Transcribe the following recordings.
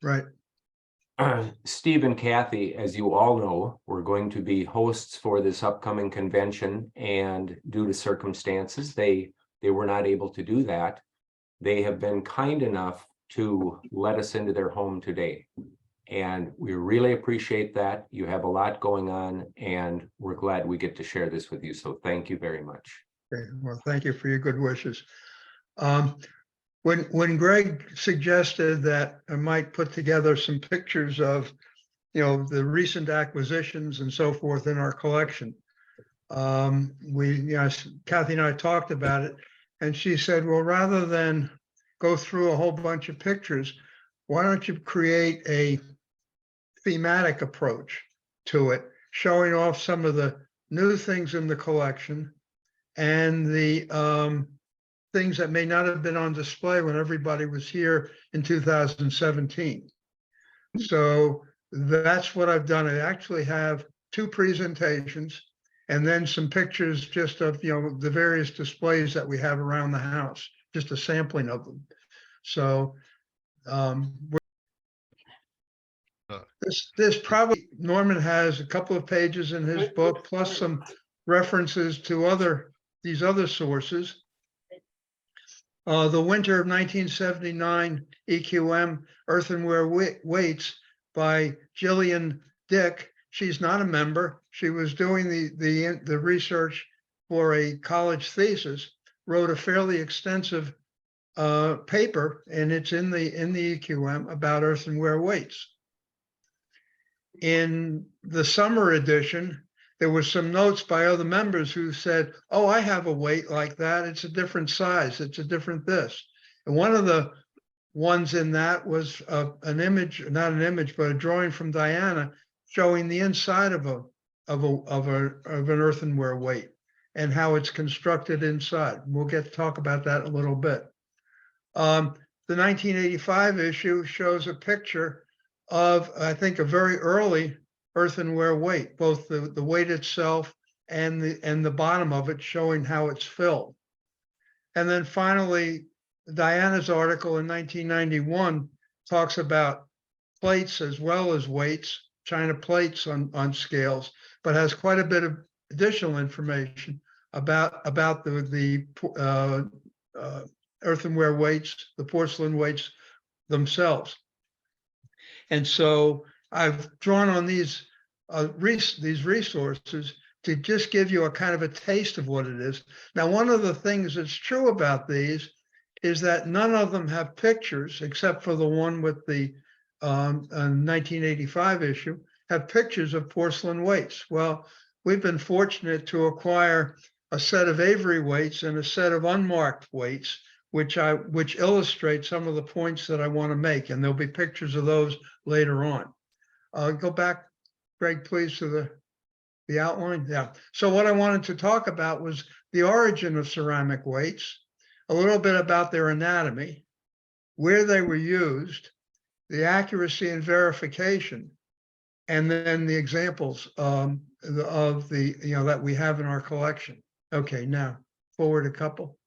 Right. Steve and Kathy, as you all know, were going to be hosts for this upcoming convention, and due to circumstances, they were not able to do that. They have been kind enough to let us into their home today, and we really appreciate that. You have a lot going on, and we're glad we get to share this with you. So thank you very much. Okay. Well, thank you for your good wishes. When Greg suggested that I might put together some pictures of, the recent acquisitions and so forth in our collection, Kathy and I talked about it, and she said, well, rather than go through a whole bunch of pictures, why don't you create a thematic approach to it, showing off some of the new things in the collection and the things that may not have been on display when everybody was here in 2017. So that's what I've done. I actually have 2 presentations and then some pictures just of, the various displays that we have around the house, just a sampling of them. So this probably, Norman has a couple of pages in his book, plus some references to these other sources. The winter of 1979 EQM Earthenware Weights by Jillian Dick. She's not a member. She was doing the research for a college thesis, wrote a fairly extensive paper, and it's in the EQM about earthenware weights. In the summer edition, there were some notes by other members who said, oh, I have a weight like that. It's a different size. It's a different this. And one of the ones in that was an image, not an image, but a drawing from Diana showing the inside of an earthenware weight and how it's constructed inside. We'll get to talk about that a little bit. The 1985 issue shows a picture of, I think, a very early earthenware weight, both the weight itself and the bottom of it, showing how it's filled. And then finally, Diana's article in 1991 talks about plates as well as weights, China plates on scales, but has quite a bit of additional information about the earthenware weights, the porcelain weights themselves. And so I've drawn on these resources to just give you a kind of a taste of what it is. Now, one of the things that's true about these is that none of them have pictures, except for the one with the 1985 issue, have pictures of porcelain weights. Well, we've been fortunate to acquire a set of Avery weights and a set of unmarked weights, which illustrate some of the points that I want to make, and there'll be pictures of those later on. Go back, Greg, please, to the outline. Yeah. So what I wanted to talk about was the origin of ceramic weights, a little bit about their anatomy, where they were used, the accuracy and verification, and then the examples of the that we have in our collection. Okay, now forward a couple.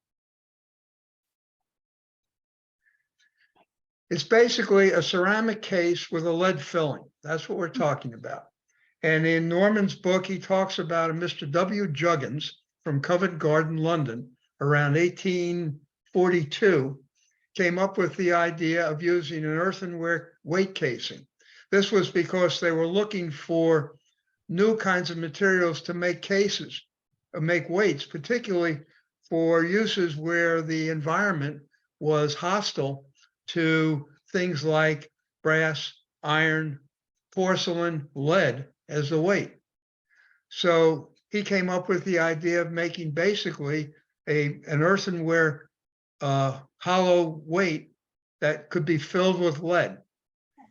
It's basically a ceramic case with a lead filling. That's what we're talking about. And in Norman's book, he talks about a Mr. W. Juggins from Covent Garden, London, around 1842, came up with the idea of using an earthenware weight casing. This was because they were looking for new kinds of materials to make cases, or make weights, particularly for uses where the environment was hostile to things like brass, iron, porcelain, lead as the weight. So he came up with the idea of making basically an earthenware hollow weight that could be filled with lead.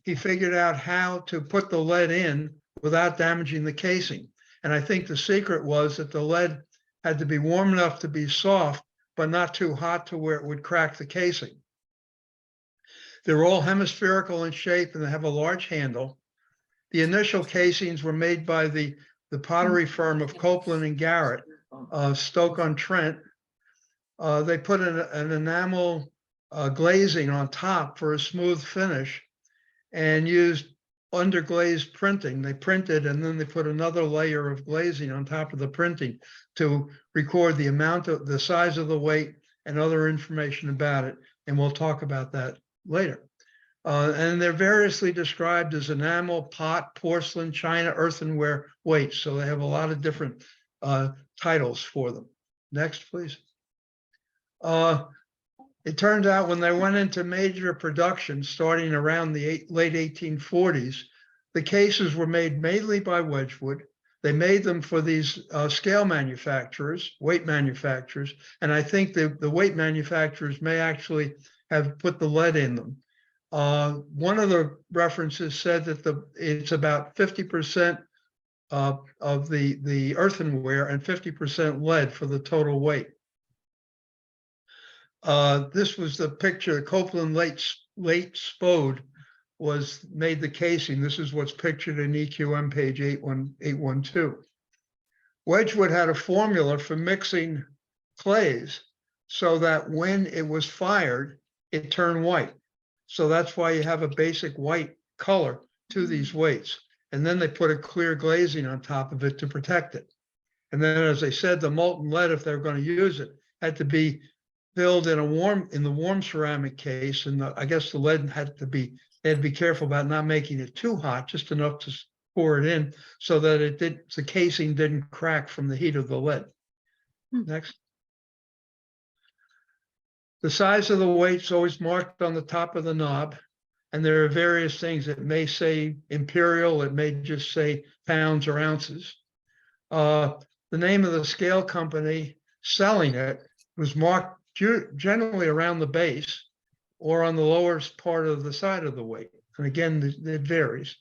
He figured out how to put the lead in without damaging the casing. And I think the secret was that the lead had to be warm enough to be soft, but not too hot to where it would crack the casing. They're all hemispherical in shape and they have a large handle. The initial casings were made by the pottery firm of Copeland and Garrett, Stoke-on-Trent. They put an enamel glazing on top for a smooth finish. and used underglazed printing. They printed and then they put another layer of glazing on top of the printing to record the amount of the size of the weight and other information about it. And we'll talk about that later. And they're variously described as enamel, pot, porcelain, china, earthenware weights. So they have a lot of different titles for them. Next, please. It turned out when they went into major production, starting around the late 1840s, the cases were made mainly by Wedgwood. They made them for these scale manufacturers, weight manufacturers, and I think the weight manufacturers may actually have put the lead in them. One of the references said that it's about 50% of the earthenware and 50% lead for the total weight. This was the picture. Copeland late Spode made the casing. This is what's pictured in EQM page 812. Wedgwood had a formula for mixing clays so that when it was fired, it turned white. So that's why you have a basic white color to these weights. And then they put a clear glazing on top of it to protect it. And then, as I said, the molten lead, if they're going to use it, had to be filled in the warm ceramic case. And I guess the lead they had to be careful about not making it too hot, just enough to pour it in so that the casing didn't crack from the heat of the lead. Next. The size of the weight's always marked on the top of the knob, and there are various things. It may say imperial, it may just say pounds or ounces. The name of the scale company selling it was marked generally around the base or on the lowest part of the side of the weight. And again, it varies.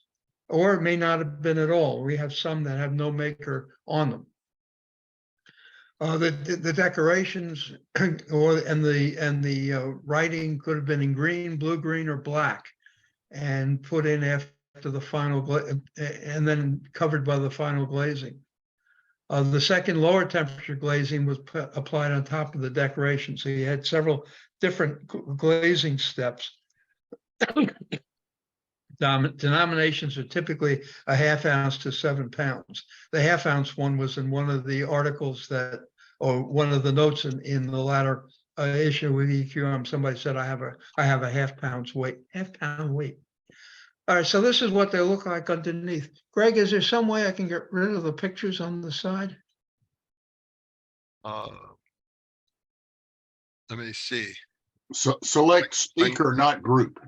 Or it may not have been at all. We have some that have no maker on them. The decorations and the writing could have been in green, blue, green, or black, and put in after the final and then covered by the final glazing. The second lower temperature glazing was applied on top of the decoration, so you had several different glazing steps. Denominations are typically a ½ ounce to 7 pounds. The ½ ounce one was in one of the articles or one of the notes in the latter issue with EQM. Somebody said, I have a ½ pound weight. All right, so this is what they look like underneath. Greg, is there some way I can get rid of the pictures on the side? Let me see. So select speaker, not group.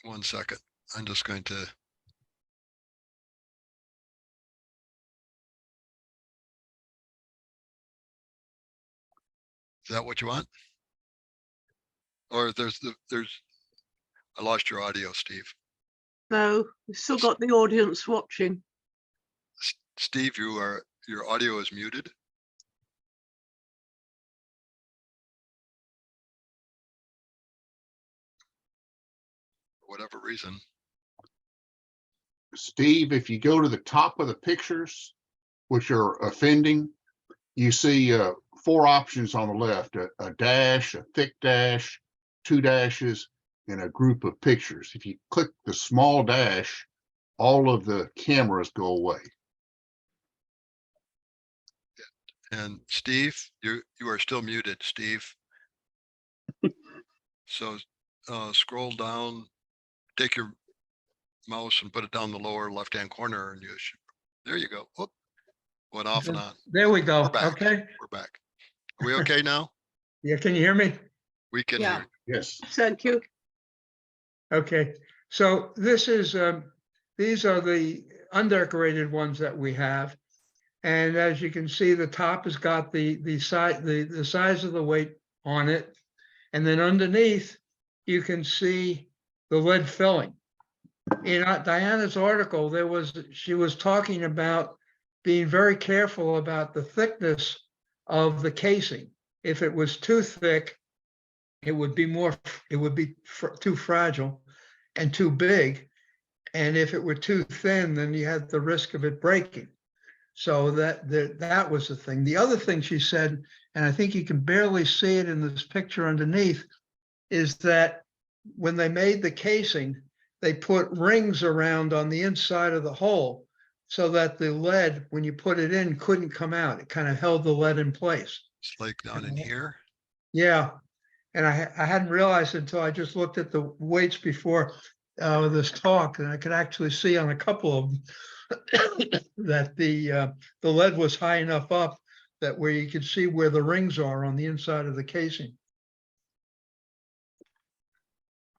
1 second. I'm just going to. Is that what you want? Or I lost your audio, Steve. No, we've still got the audience watching. Steve, your audio is muted. For whatever reason. Steve, if you go to the top of the pictures, which are offending, you see 4 options on the left, a dash, a thick dash, 2 dashes, and a group of pictures. If you click the small dash, all of the cameras go away. And Steve, you are still muted, Steve. So scroll down, take your mouse and put it down the lower left-hand corner, and there you go. Whoop, went off and on. There we go. We're back. Okay. We're back. Are we okay now? Yeah, can you hear me? We can Yeah. hear. Yes. Thank you. Okay, so this is these are the undecorated ones that we have, and as you can see, the top has got the size of the weight on it, and then underneath you can see the lead filling. In Diana's article, she was talking about being very careful about the thickness of the casing. If it was too thick, it would be too fragile and too big. And if it were too thin, then you had the risk of it breaking. So that was the thing. The other thing she said, and I think you can barely see it in this picture underneath, is that when they made the casing, they put rings around on the inside of the hole so that the lead, when you put it in, couldn't come out. It kind of held the lead in place. It's like down in here. Yeah. And I hadn't realized until I just looked at the weights before this talk, and I could actually see on a couple of them that the lead was high enough up that where you could see where the rings are on the inside of the casing.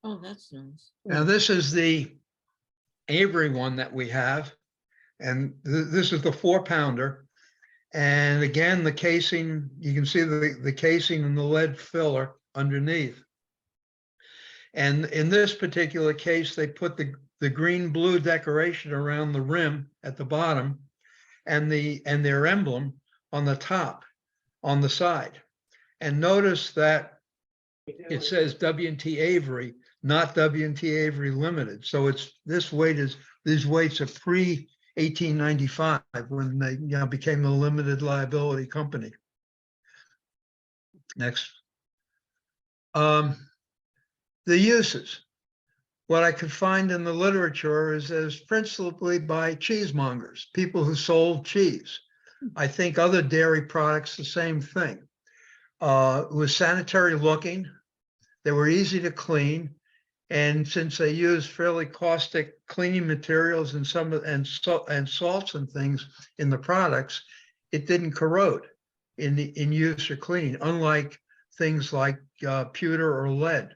Oh, that's nice. Now, this is the Avery one that we have, and this is the 4-pounder. And again, the casing, you can see the casing and the lead filler underneath. And in this particular case, they put the green-blue decoration around the rim at the bottom and their emblem on the top, on the side. And notice that it says W&T Avery, not W&T Avery Limited. So these weights are pre-1895 when they became the limited liability company. Next. The uses. What I could find in the literature is principally by cheesemongers, people who sold cheese. I think other dairy products, the same thing. It was sanitary looking. They were easy to clean. And since they used fairly caustic cleaning materials and salts and things in the products, it didn't corrode in use or cleaning, unlike things like pewter or lead.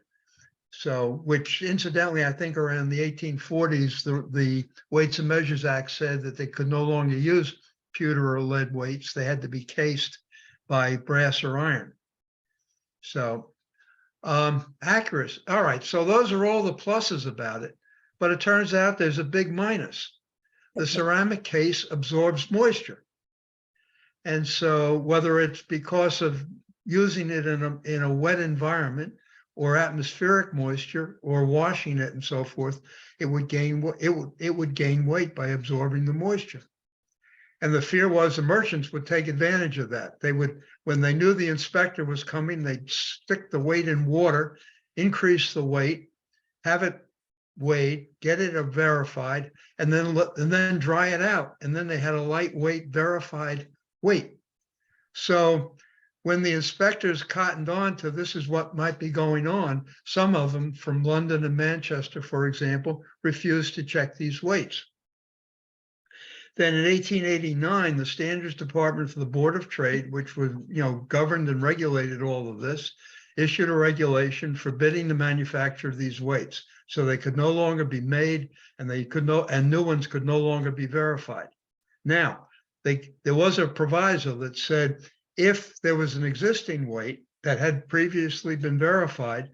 So, which incidentally, I think around the 1840s, the Weights and Measures Act said that they could no longer use pewter or lead weights. They had to be cased by brass or iron. So, accuracy. All right, so those are all the pluses about it, but it turns out there's a big minus. The ceramic case absorbs moisture. And so whether it's because of using it in a wet environment or atmospheric moisture or washing it and so forth, it would gain weight by absorbing the moisture. And the fear was the merchants would take advantage of that. They would, when they knew the inspector was coming, they'd stick the weight in water, increase the weight, have it weighed, get it verified, and then dry it out. And then they had a lightweight verified weight. So when the inspectors cottoned on to this is what might be going on, some of them from London and Manchester, for example, refused to check these weights. Then in 1889, the Standards Department for the Board of Trade, which was, governed and regulated all of this, issued a regulation forbidding the manufacture of these weights. So they could no longer be made, and new ones could no longer be verified. Now, there was a proviso that said if there was an existing weight that had previously been verified,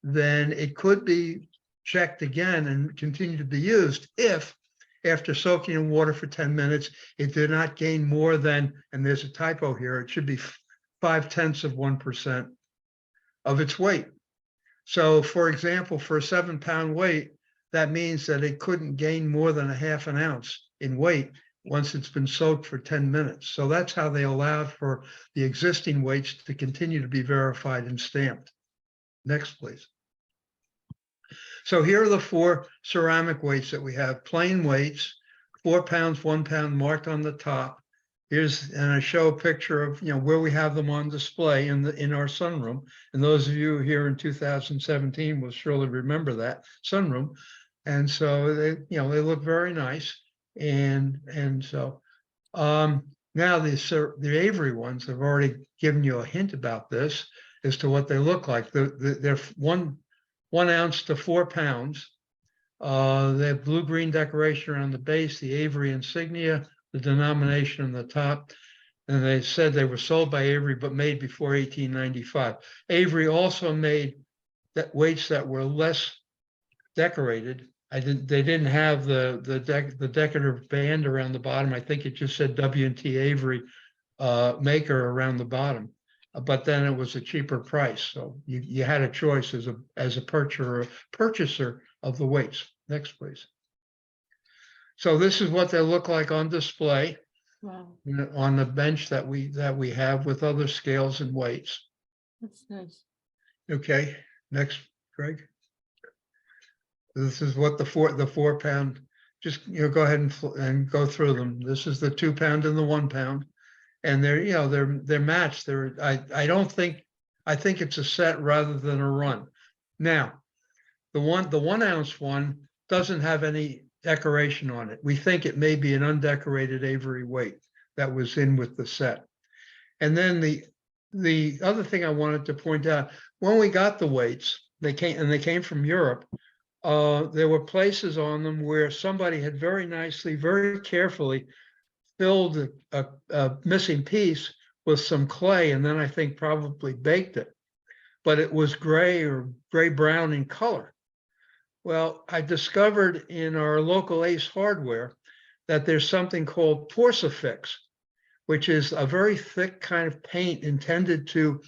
then it could be checked again and continue to be used if, after soaking in water for 10 minutes, it did not gain more than, and there's a typo here, it should be 0.5% of its weight. So for example, for a 7-pound weight, that means that it couldn't gain more than a half an ounce in weight once it's been soaked for 10 minutes. So that's how they allowed for the existing weights to continue to be verified and stamped. Next, please. So here are the 4 ceramic weights that we have. Plain weights, 4 pounds, 1 pound marked on the top. And I show a picture of where we have them on display in our sunroom. And those of you here in 2017 will surely remember that sunroom. And so they look very nice. And so now the Avery ones, I've already given you a hint about this as to what they look like. They're 1 ounce to 4 pounds. They have blue-green decoration around the base, the Avery insignia, the denomination on the top. And they said they were sold by Avery, but made before 1895. Avery also made weights that were less decorated. They didn't have the decorative band around the bottom. I think it just said W&T Avery maker around the bottom. But then it was a cheaper price. So you had a choice as a purchaser of the weights. Next, please. So this is what they look like on display. Wow, On the bench that we have with other scales and weights. that's nice. Okay, next, Greg. This is what the 4 pound, just, go ahead and go through them. This is the 2 pound and the 1 pound. And they're matched. I think it's a set rather than a run. Now, the 1 ounce one doesn't have any decoration on it. We think it may be an undecorated Avery weight that was in with the set. And then the other thing I wanted to point out, when we got the weights, they came from Europe. There were places on them where somebody had very nicely, very carefully filled a missing piece with some clay, and then I think probably baked it, but it was gray or gray brown in color. Well, I discovered in our local Ace Hardware that there's something called Porcifix, which is a very thick kind of paint intended to,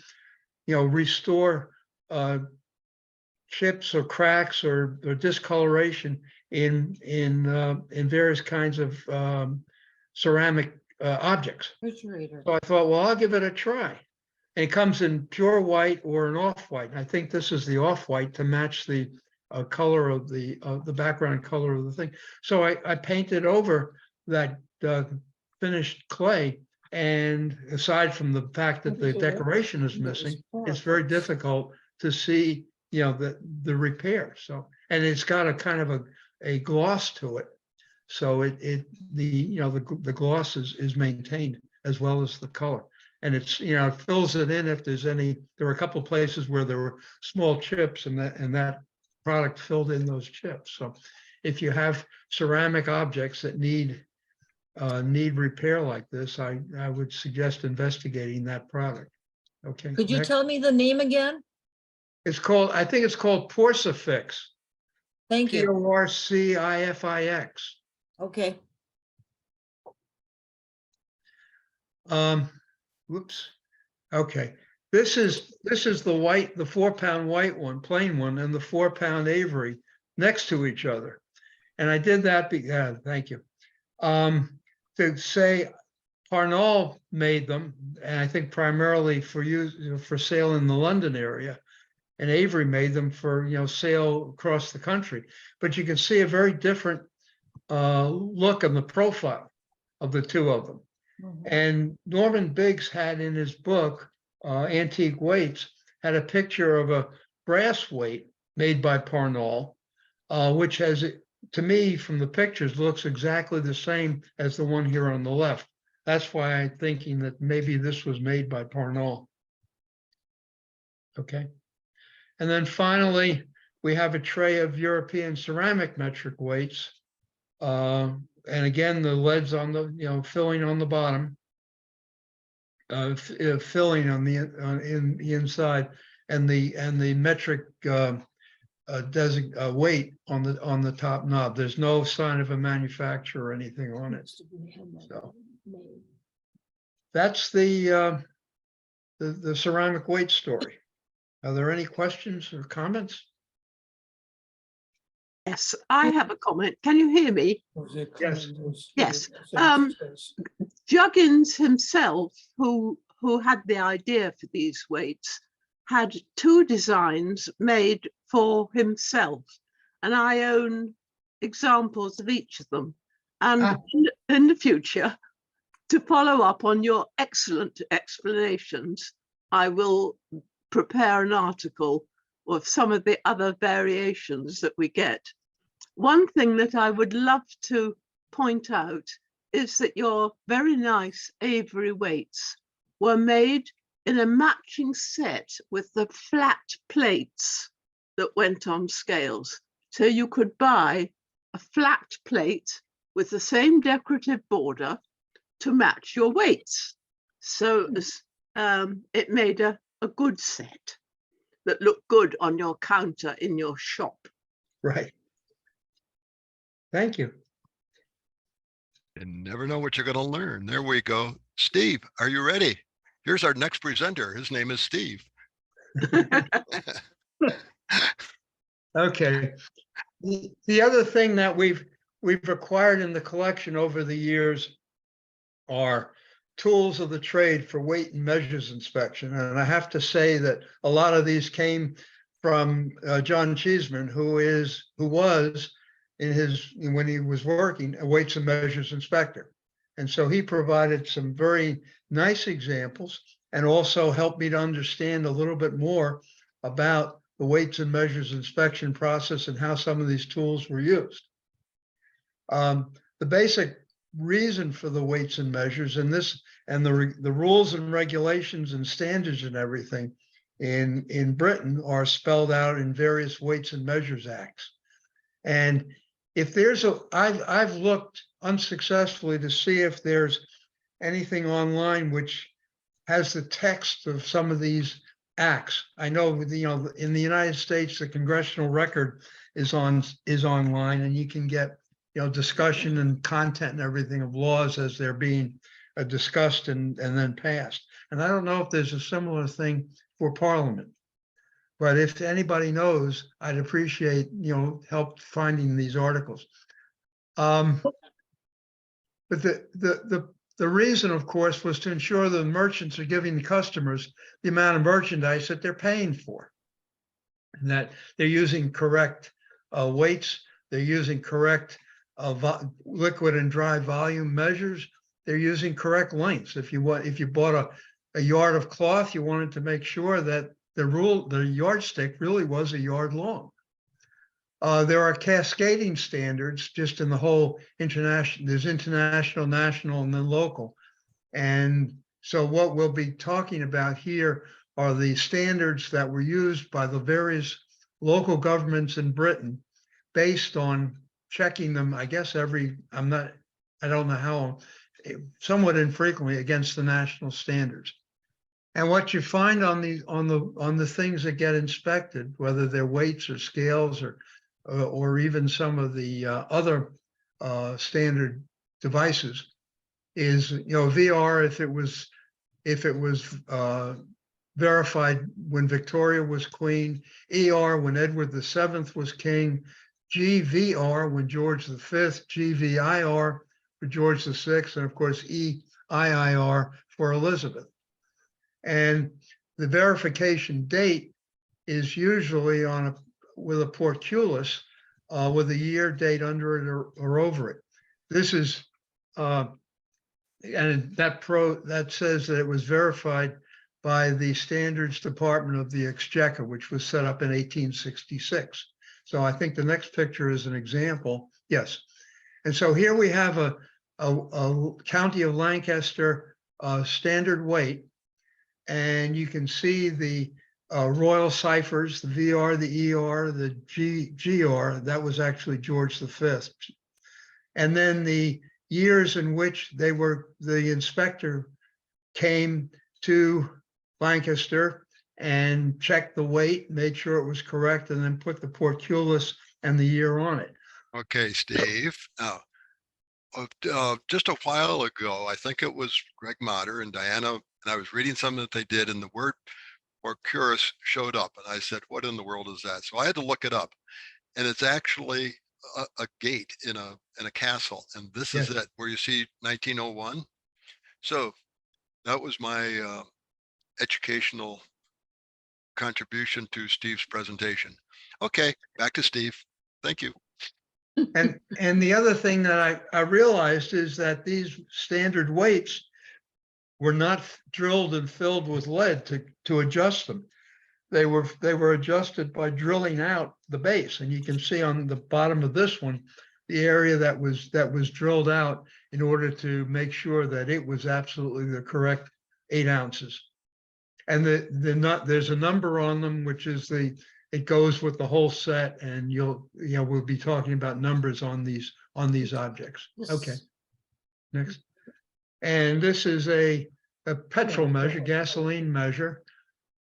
restore chips or cracks or discoloration in various kinds of ceramic objects. Refrigerator. So I thought, well, I'll give it a try. And it comes in pure white or an off-white. I think this is the off-white to match the color of the background color of the thing. So I painted over that finished clay. And aside from the fact that the decoration is missing, it's very difficult to see, the repair. So, and it's got a kind of a gloss to it. So the gloss is maintained as well as the color. And it's, it fills it in if there's any. There were a couple of places where there were small chips, and that product filled in those chips. So if you have ceramic objects that need repair like this, I would suggest investigating that product. Okay. Could you next. tell me the name again? I think it's called Porcifix. Thank you. Porcifix. Okay. Whoops. Okay. This is the 4 pound white one, plain one, and the 4 pound Avery next to each other. And I did that thank you. To say Parnell made them, and I think primarily for for sale in the London area, and Avery made them for sale across the country. But you can see a very different look on the profile of the two of them. And Norman Biggs had in his book, Antique Weights, had a picture of a brass weight made by Parnell, which has, to me, from the pictures, looks exactly the same as the one here on the left. That's why I'm thinking that maybe this was made by Parnell. Okay. And then finally, we have a tray of European ceramic metric weights. And again, the leads on the, filling on the bottom, filling on in the inside, and the metric weight on the top knob. There's no sign of a manufacturer or anything on it. So that's the ceramic weight story. Are there any questions or comments? Yes, I have a comment. Can you hear me? Yes. Yes. Juggins himself, who had the idea for these weights, had 2 designs made for himself, and I own examples of each of them. And in the future, to follow up on your excellent explanations, I will prepare an article of some of the other variations that we get. One thing that I would love to point out is that your very nice Avery weights were made in a matching set with the flat plates that went on scales. So you could buy a flat plate with the same decorative border to match your weights. So it made a good set that looked good on your counter in your shop. Right. Thank you. You never know what you're going to learn. There we go. Steve, are you ready? Here's our next presenter. His name is Steve. Okay. The other thing that we've acquired in the collection over the years are tools of the trade for weight and measures inspection. And I have to say that a lot of these came from John Cheeseman, who was when he was working, a weights and measures inspector. And so he provided some very nice examples and also helped me to understand a little bit more about the weights and measures inspection process and how some of these tools were used. The basic reason for the weights and measures and the rules and regulations and standards and everything in Britain are spelled out in various weights and measures acts. And if there's I've looked unsuccessfully to see if there's anything online which has the text of some of these acts. I know, in the United States, the congressional record is online, and you can get, discussion and content and everything of laws as they're being discussed and then passed. And I don't know if there's a similar thing for Parliament. But if anybody knows, I'd appreciate, help finding these articles. But the reason, of course, was to ensure the merchants are giving the customers the amount of merchandise that they're paying for, and that they're using correct weights, they're using correct liquid and dry volume measures, they're using correct lengths. If you bought a yard of cloth, you wanted to make sure that the yardstick really was a yard long. There are cascading standards just in the whole international, there's international, national, and then local. And so what we'll be talking about here are the standards that were used by the various local governments in Britain based on checking them, I guess I don't know how, somewhat infrequently against the national standards. And what you find on the things that get inspected, whether they're weights or scales or even some of the other standard devices, is VR if it was verified when Victoria was queen, ER when Edward VII was king, GVR when George V, GVIR for George VI, and of course EIIR for Elizabeth. And the verification date is usually with a portcullis with a year date under it or over it. This is, and that says that it was verified by the Standards Department of the Exchequer, which was set up in 1866. So I think the next picture is an example. Yes. And so here we have a County of Lancaster standard weight. And you can see the royal ciphers, the VR, the ER, the GR, that was actually George V. And then the years in which the inspector came to Lancaster and checked the weight, made sure it was correct, and then put the portcullis and the year on it. Okay, Steve. Now, just a while ago, I think it was Greg Motter and Diana, and I was reading something that they did, and the word portcullis showed up, and I said, "What in the world is that?" So I had to look it up, and it's actually a gate in a castle, and this is it, where you see 1901. So that was my educational contribution to Steve's presentation. Okay, back to Steve. Thank you. And the other thing that I realized is that these standard weights were not drilled and filled with lead to adjust them. They were adjusted by drilling out the base, and you can see on the bottom of this one the area that was drilled out in order to make sure that it was absolutely the correct 8 ounces. And there's a number on them, which is it goes with the whole set, and we'll be talking about numbers on these objects. Okay, next. And this is a petrol measure, gasoline measure.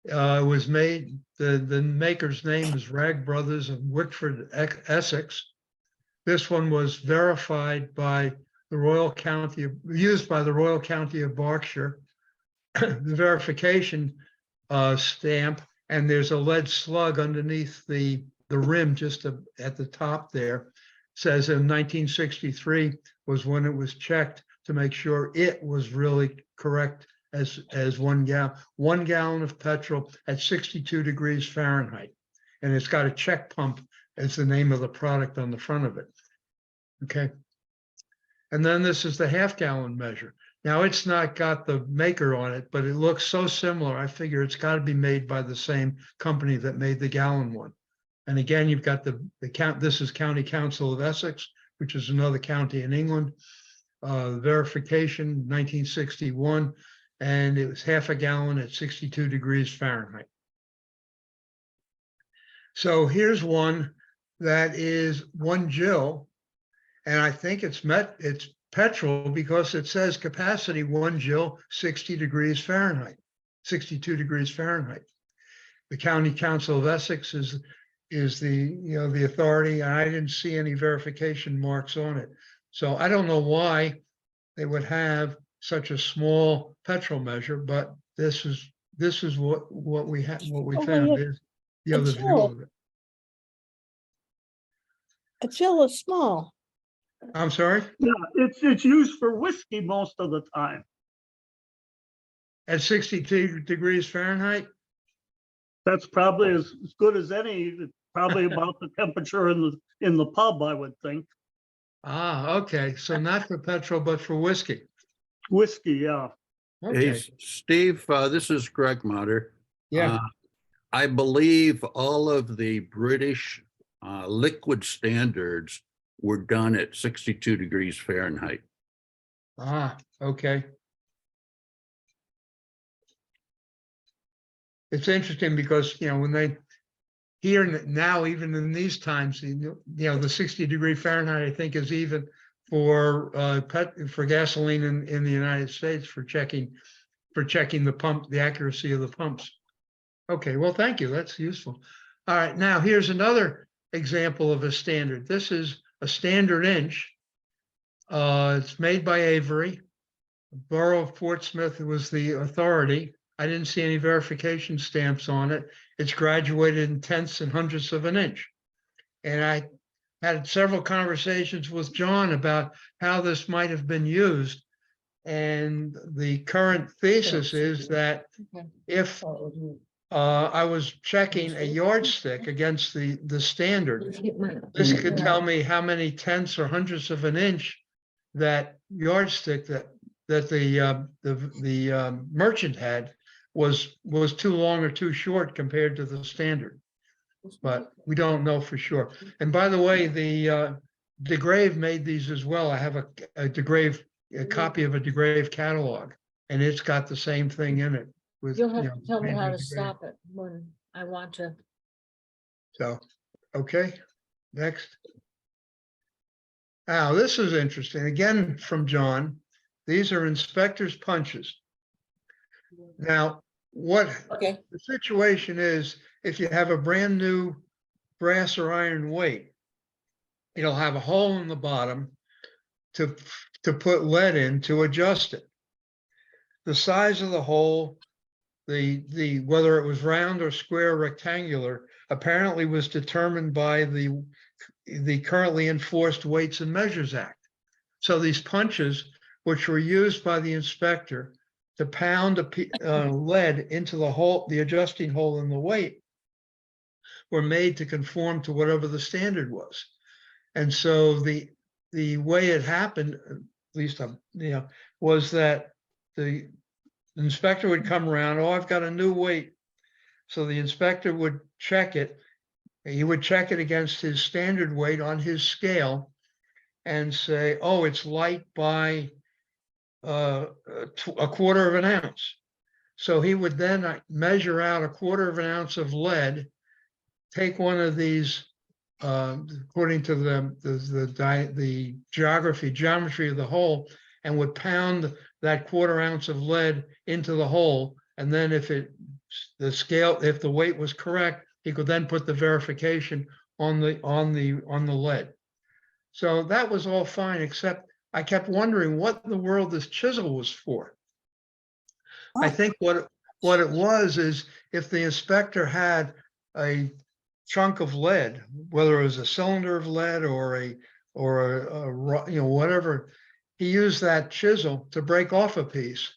It was made, the maker's name is Rag Brothers of Wickford, Essex. This one was verified by used by the Royal County of Berkshire. The verification stamp, and there's a lead slug underneath the rim just at the top there, says in 1963 was when it was checked to make sure it was really correct as 1 gallon of petrol at 62 degrees Fahrenheit. and it's got a check pump as the name of the product on the front of it. Okay. And then this is the half-gallon measure. Now, it's not got the maker on it, but it looks so similar. I figure it's got to be made by the same company that made the gallon one. And again, you've got the count. This is County Council of Essex, which is another county in England. Verification 1961, and it was half a gallon at 62 degrees Fahrenheit. So here's one that is 1 Jill, and I think it's petrol because it says capacity 1 Jill, 60 degrees Fahrenheit, 62 degrees Fahrenheit. The County Council of Essex is the authority, and I didn't see any verification marks on it. So I don't know why they would have such a small petrol measure, but this is what we have, what we Oh, found yeah. is the A other view Jill. of it. A Jill is small. I'm sorry, Yeah, it's used for whiskey most of the time. at 62 degrees Fahrenheit. That's probably as good as any, probably about the temperature in the pub, I would think. Ah, okay. So not for petrol, but for whiskey. Whiskey, yeah. Okay. Hey, Steve, this is Greg Motter. Yeah. I believe all of the British liquid standards were done at 62 degrees Fahrenheit. Ah, okay. It's interesting because, when they here now, even in these times, the 60 degree Fahrenheit, I think, is even for gasoline in the United States for checking the pump, the accuracy of the pumps. Okay, well, thank you. That's useful. All right, now here's another example of a standard. This is a standard inch. It's made by Avery. Borough of Portsmouth was the authority. I didn't see any verification stamps on it. It's graduated in tenths and hundredths of an inch. And I had several conversations with John about how this might have been used. And the current thesis is that if I was checking a yardstick against the standard, this could tell me how many tenths or hundredths of an inch that yardstick that the merchant had was too long or too short compared to the standard. But we don't know for sure. And by the way, the DeGrave made these as well. I have a copy of a DeGrave catalog, and it's got the same thing in it. With, You'll have to tell me made how by to DeGrave. stop it when I want to. So, okay, next. Now, this is interesting. Again, from John. These are inspector's punches. Now, what Okay, the situation is, if you have a brand new brass or iron weight, it'll have a hole in the bottom to put lead in to adjust it. The size of the hole, whether it was round or square or rectangular, apparently was determined by the currently enforced Weights and Measures Act. So these punches, which were used by the inspector to pound lead into the hole, the adjusting hole in the weight, were made to conform to whatever the standard was. And so the way it happened, at least was that the inspector would come around, oh, I've got a new weight. So the inspector would check it. He would check it against his standard weight on his scale and say, oh, it's light by a quarter of an ounce. So he would then measure out a quarter of an ounce of lead, take one of these, according to the geometry of the hole, and would pound that quarter ounce of lead into the hole. And then if the weight was correct, he could then put the verification on the lead. So that was all fine, except I kept wondering what in the world this chisel was for. I think what it was is if the inspector had a chunk of lead, whether it was a cylinder of lead or whatever, he used that chisel to break off a piece,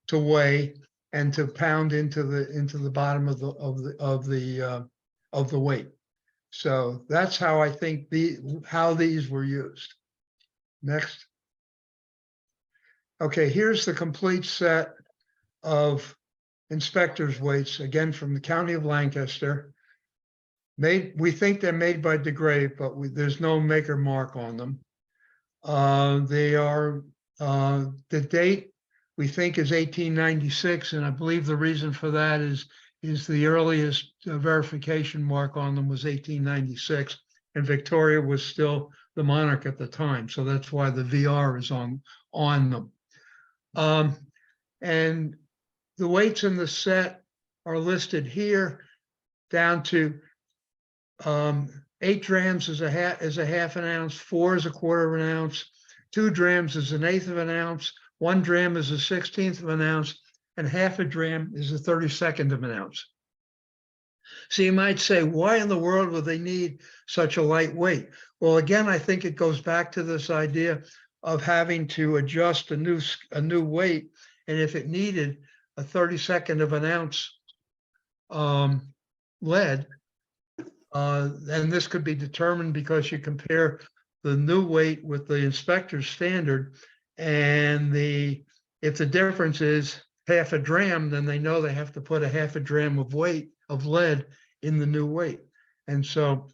to weigh and to pound into the bottom of of the weight. So that's how I think how these were used. Next. Okay, here's the complete set of inspectors' weights, again from the County of Lancaster. We think they're made by DeGrave, but there's no maker mark on them. They are, the date we think is 1896, and I believe the reason for that is the earliest verification mark on them was 1896, and Victoria was still the monarch at the time, so that's why the VR is on them. And the weights in the set are listed here down to 8 drams is a half an ounce, 4 is a quarter of an ounce, 2 drams is an eighth of an ounce, 1 dram is a 16th of an ounce, and half a dram is a 32nd of an ounce. So you might say, why in the world would they need such a light weight? Well, again, I think it goes back to this idea of having to adjust a new weight, and if it needed a 32nd of an ounce lead, and this could be determined because you compare the new weight with the inspector's standard, and if the difference is half a dram, then they know they have to put a half a dram of weight of lead in the new weight. And so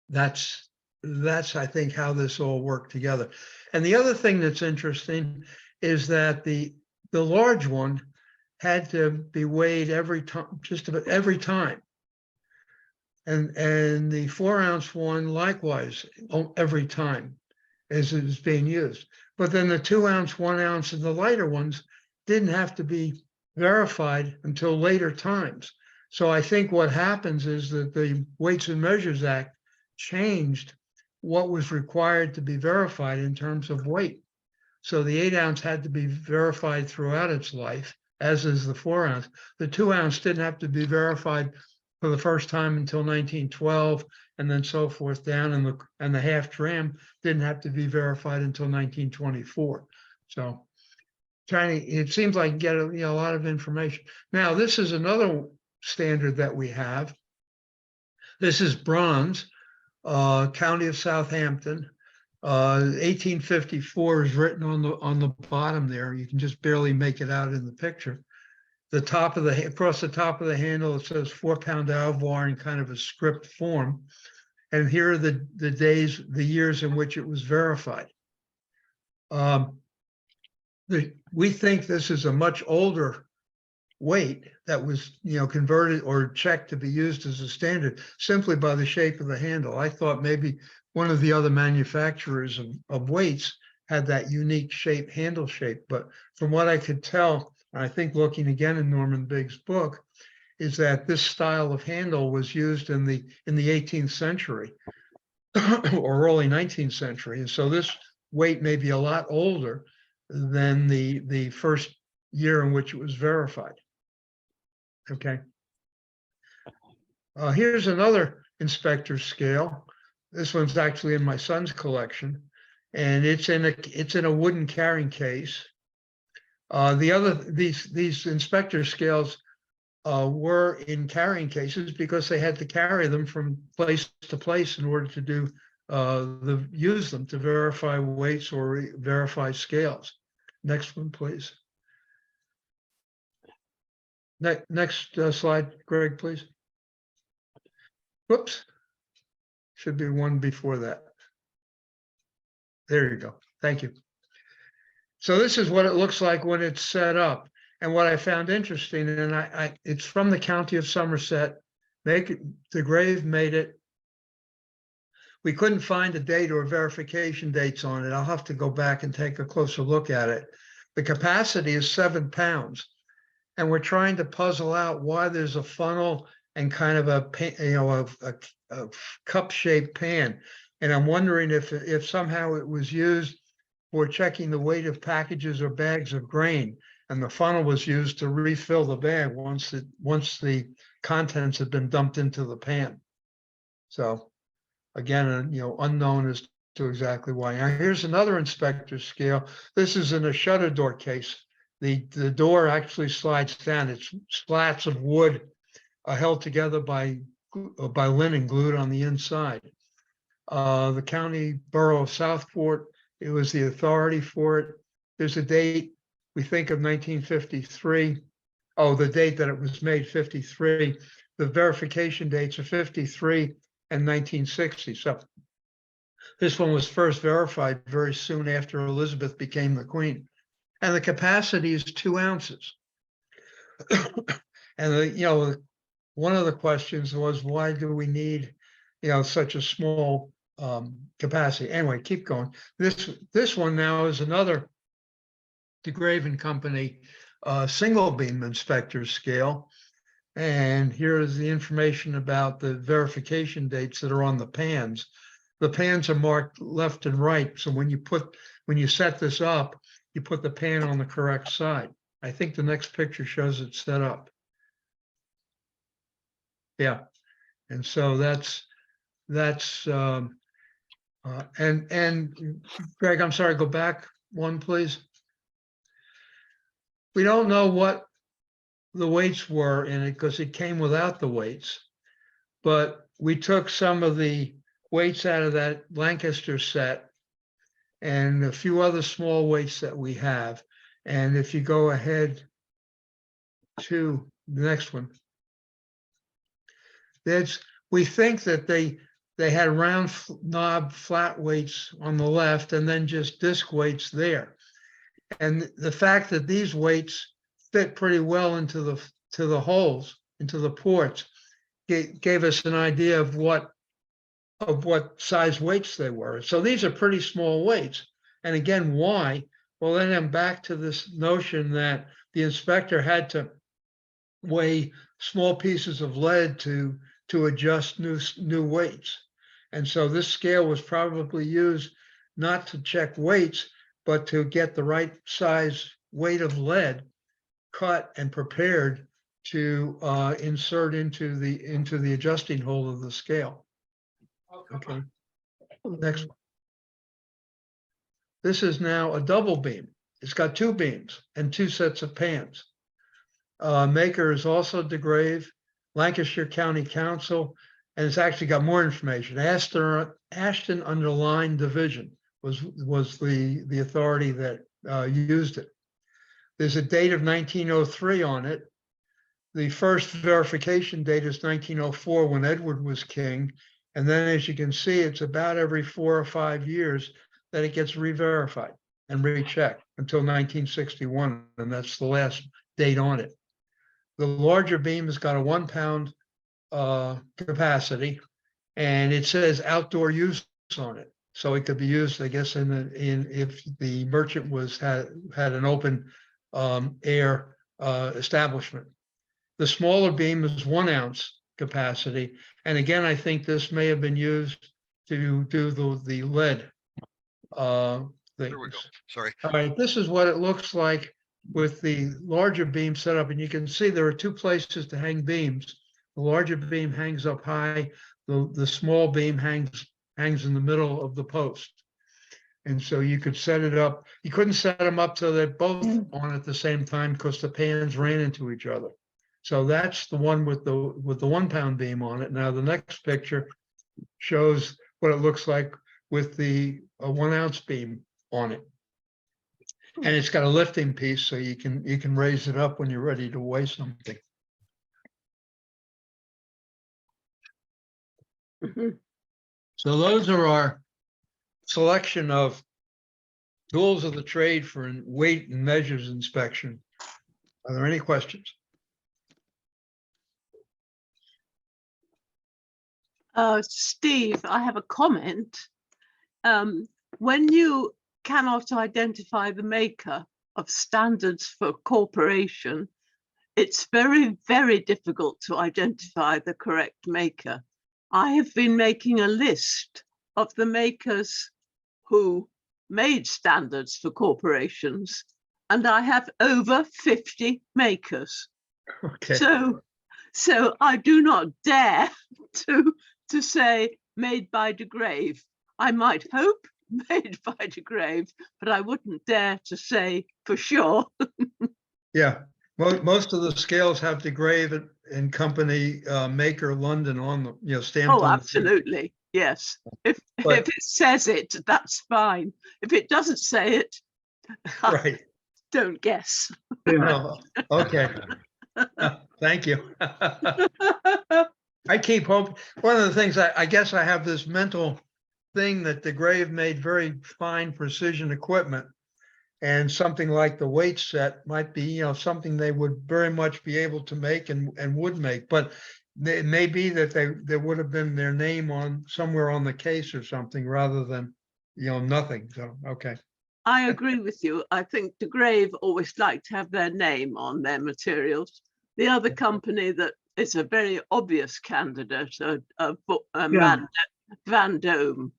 that's I think how this all worked together. And the other thing that's interesting is that the large one had to be weighed every time, just about every time. And the 4 ounce one likewise every time as it is being used. But then the 2 ounce, 1 ounce, and the lighter ones didn't have to be verified until later times. So I think what happens is that the Weights and Measures Act changed what was required to be verified in terms of weight. So the 8 ounce had to be verified throughout its life, as is the 4 ounce. The 2 ounce didn't have to be verified for the first time until 1912, and then so forth down, and the half dram didn't have to be verified until 1924. So it seems like you get a lot of information. Now, this is another standard that we have. This is bronze, County of Southampton. 1854 is written on the bottom there. You can just barely make it out in the picture. Across the top of the handle, it says 4-pound Alvar in kind of a script form. And here are the years in which it was verified. We think this is a much older weight that was, converted or checked to be used as a standard simply by the shape of the handle. I thought maybe one of the other manufacturers of weights had that unique handle shape, but from what I could tell, I think looking again in Norman Biggs' book, is that this style of handle was used in the 18th century or early 19th century. And so this weight may be a lot older than the first year in which it was verified. Okay. Here's another inspector's scale. This one's actually in my son's collection, and it's in a wooden carrying case. These inspector scales were in carrying cases because they had to carry them from place to place in order to use them to verify weights or verify scales. Next one, please. Next slide, Greg, please. Whoops. Should be one before that. There you go. Thank you. So this is what it looks like when it's set up. And what I found interesting, and it's from the County of Somerset, DeGrave made it. We couldn't find a date or verification dates on it. I'll have to go back and take a closer look at it. The capacity is 7 pounds. And we're trying to puzzle out why there's a funnel and kind of a cup-shaped pan. And I'm wondering if somehow it was used for checking the weight of packages or bags of grain, and the funnel was used to refill the bag once the contents had been dumped into the pan. So again, unknown as to exactly why. Now here's another inspector's scale. This is in a shutter door case. The door actually slides down. It's slats of wood held together by by linen glued on the inside. The county borough of Southport, it was the authority for it. There's a date, we think of 1953. Oh, the date that it was made, 53. The verification dates are 53 and 1960. So this one was first verified very soon after Elizabeth became the queen. And the capacity is 2 ounces. And one of the questions was, why do we need, such a small capacity? Anyway, keep going. This one now is another DeGrave Company single beam inspector scale. And here is the information about the verification dates that are on the pans. The pans are marked left and right. So when you set this up, you put the pan on the correct side. I think the next picture shows it set up. Yeah. And so and Greg, I'm sorry, go back one, please. We don't know what the weights were in it because it came without the weights, but we took some of the weights out of that Lancaster set and a few other small weights that we have. And if you go ahead to the next one, we think that they had round knob flat weights on the left and then just disc weights there. And the fact that these weights fit pretty well into the holes, into the ports, gave us an idea of what size weights they were. So these are pretty small weights. And again, why? Well, then I'm back to this notion that the inspector had to weigh small pieces of lead to adjust new weights. And so this scale was probably used not to check weights, but to get the right size weight of lead cut and prepared to insert into the adjusting hole of the scale. Okay, next one. This is now a double beam. It's got 2 beams and 2 sets of pans. Maker is also DeGrave, Lancashire County Council, and it's actually got more information. Ashton Underline Division was the authority that used it. There's a date of 1903 on it. The first verification date is 1904 when Edward was king. And then as you can see, it's about every 4 or 5 years that it gets re-verified and rechecked until 1961. And that's the last date on it. The larger beam has got a 1 pound capacity, and it says outdoor use on it. So it could be used, I guess, if the merchant had an open air establishment. The smaller beam is 1 ounce capacity. And again, I think this may have been used to do the lead things. There we go. Sorry. All right, this is what it looks like with the larger beam set up. And you can see there are 2 places to hang beams. The larger beam hangs up high. The small beam hangs in the middle of the post. And so you could set it up. You couldn't set them up so they're both on at the same time because the pans ran into each other. So that's the one with the 1 pound beam on it. Now the next picture shows what it looks like with the 1 ounce beam on it. And it's got a lifting piece so you can raise it up when you're ready to weigh something. So those are our selection of tools of the trade for weight and measures inspection. Are there any questions? Steve, I have a comment. When you cannot identify the maker of standards for corporation, it's very, very difficult to identify the correct maker. I have been making a list of the makers who made standards for corporations, and I have over 50 makers. Okay. So I do not dare to say made by DeGrave. I might hope made by DeGrave, but I wouldn't dare to say for sure. Yeah, most of the scales have DeGrave and Company maker London on the, you know, stamped Oh, on the tin. absolutely. Yes. If But- it says it, that's fine. If it doesn't say it, Right. don't guess. No, okay. Thank you. I keep hoping, one of the things I guess I have this mental thing that the Grave made very fine precision equipment. And something like the weight set might be, you know, something they would very much be able to make and would make, but it may be that there would have been their name on somewhere on the case or something rather than, you know, nothing. So, okay. I agree with you. I think the Grave always like to have their name on their materials. The other company that is a very obvious candidate, Van Dome,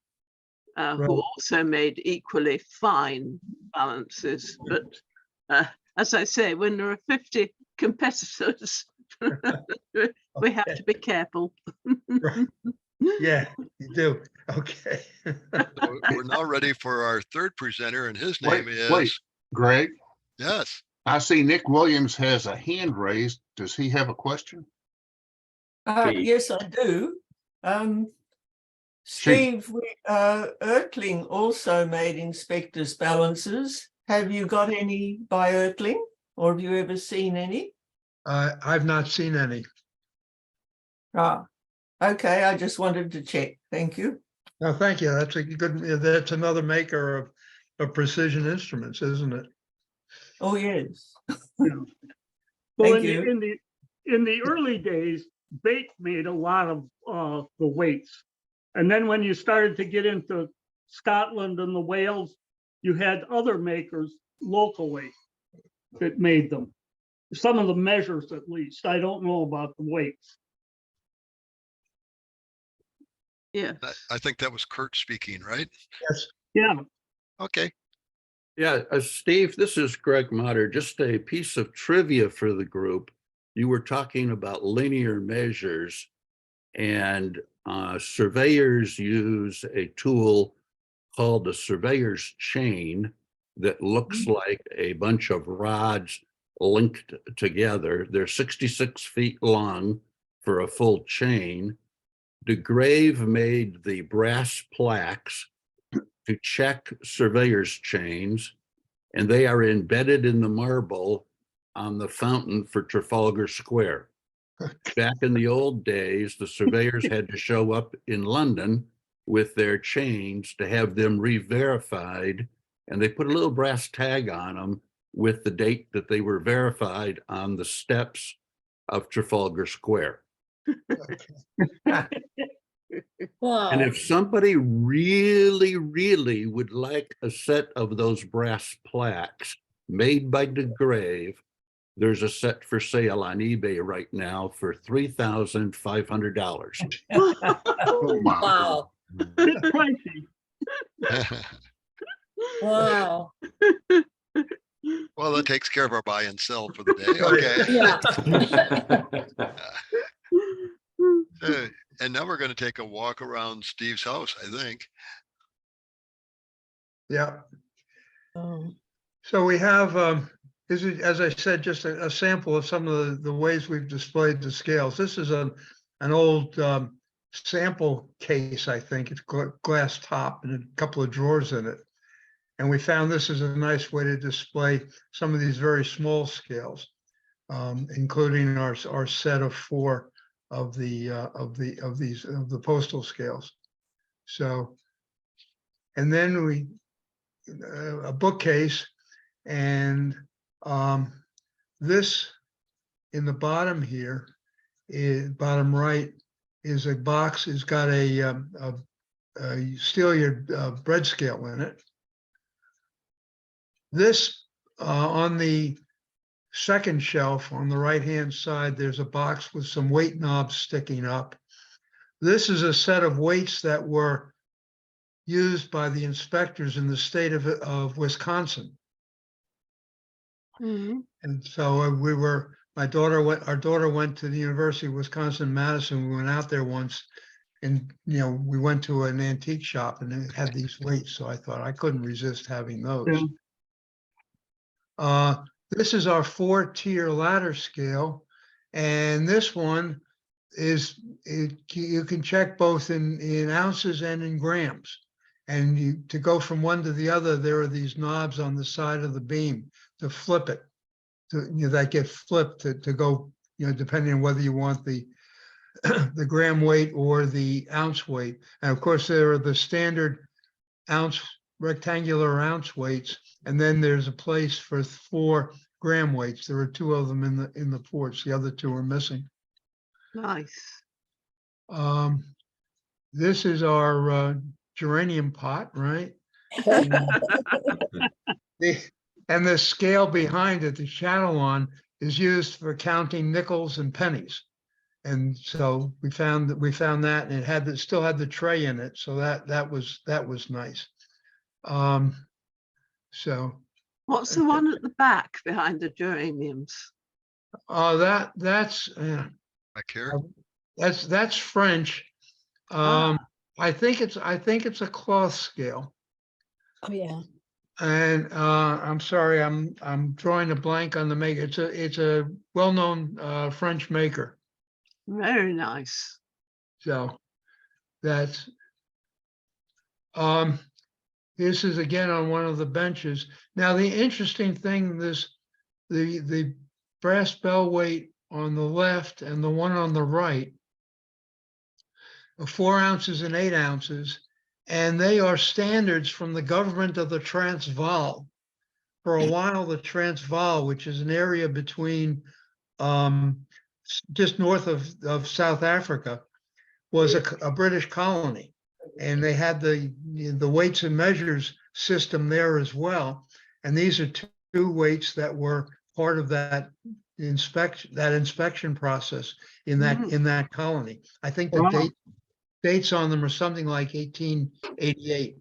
Right. who also made equally fine balances. But as I say, when there are 50 competitors, we have to be careful. Right. Yeah, you do. Okay. So we're now ready for our third presenter, and his name Wait, is, Greg, yes, I see Nick Williams has a hand raised. Does he have a question? Yes, I do. Steve, Ertling also made inspector's balances. Have you got any by Ertling, or have you ever seen any? I've not seen any. Ah, okay, I just wanted to check. Thank you. No, thank you. That's a good, that's another maker of precision instruments, isn't it? Oh, yes. Well, Thank in you. in the early days, Bate made a lot of the weights. And then when you started to get into Scotland and the Wales, you had other makers locally that made them. Some of the measures, at least. I don't know about the weights. Yeah. I think that was Kurt speaking, right? Yes. Yeah. Okay. Yeah, Steve, this is Greg Motter. Just a piece of trivia for the group. You were talking about linear measures, and surveyors use a tool called a surveyor's chain that looks like a bunch of rods linked together. They're 66 feet long for a full chain. De Grave made the brass plaques to check surveyor's chains, and they are embedded in the marble on the fountain for Trafalgar Square. Back in the old days, the surveyors had to show up in London with their chains to have them re-verified, and they put a little brass tag on them with the date that they were verified on the steps of Trafalgar Square. Wow. And if somebody really, really would like a set of those brass plaques made by De Grave, there's a set for sale on eBay right now for $3,500. Oh, my. Wow. Bit pricey. Wow. Well, that takes care of our buy and sell for the day. Okay. Yeah. And now we're going to take a walk around Steve's house, I think. Yeah. Um, So we have, this is, as I said, just a sample of some of the ways we've displayed the scales. This is an old sample case, I think. It's glass top and a couple of drawers in it. And we found this is a nice way to display some of these very small scales, including our set of 4 of the postal scales. So, and then a bookcase, and this in the bottom here, bottom right, is a box. It's got a Steelyard bread scale in it. This on the second shelf on the right-hand side, there's a box with some weight knobs sticking up. This is a set of weights that were used by the inspectors in the state of Wisconsin. Mhm. And so our daughter went to the University of Wisconsin-Madison. We went out there once, and, you know, we went to an antique shop and it had these weights. So I thought I couldn't resist having those. Yeah. This is our 4-tier ladder scale. And this one is, you can check both in ounces and in grams. And to go from one to the other, there are these knobs on the side of the beam to flip it. That get flipped to go, depending on whether you want the the gram weight or the ounce weight. And of course, there are the standard ounce, rectangular ounce weights, and then there's a place for 4 gram weights. There are 2 of them in the ports. The other 2 are missing. Nice. This is our geranium pot, right? And the scale behind it, the Chatillon, is used for counting nickels and pennies. And so we found that, and it still had the tray in it. So that was nice. So What's the one at the back behind the geraniums? that's Back here. that's French. I think it's a cloth scale. Oh, yeah. And I'm sorry, I'm drawing a blank on the maker. It's a well-known French maker. Very nice. So that's this is again on one of the benches. Now the interesting thing, the brass bell weight on the left and the one on the right are 4 ounces and 8 ounces, and they are standards from the government of the Transvaal. For a while, the Transvaal, which is an area between just north of South Africa, was a British colony, and they had the weights and measures system there as well. And these are 2 weights that were part of that inspection process in that colony. I think the dates on them are something like 1888.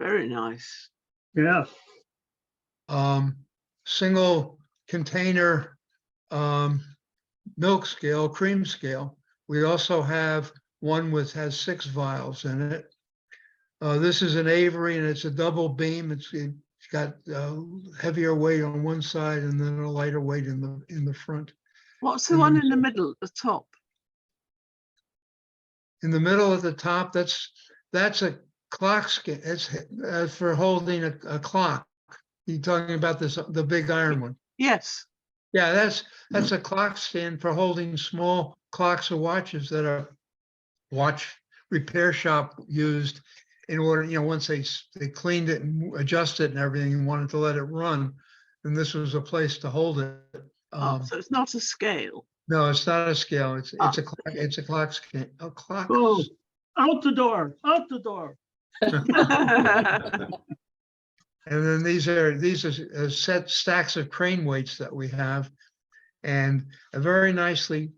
Very nice. Yeah. Single container milk scale, cream scale. We also have one has 6 vials in it. This is an Avery, and it's a double beam. It's got heavier weight on one side and then a lighter weight in the front. What's the one in the middle at the top? In the middle at the top, that's a clock scale. It's for holding a clock. You're talking about the big iron one. Yes. Yeah, that's a clock stand for holding small clocks or watches that a watch repair shop used in order, once they cleaned it and adjusted it and everything and wanted to let it run, then this was a place to hold it. So it's not a scale. No, it's not a scale. It's a clock. It's a clock scale. A clock. Oh, out the door, out the door. And then these are set stacks of crane weights that we have, and a very nicely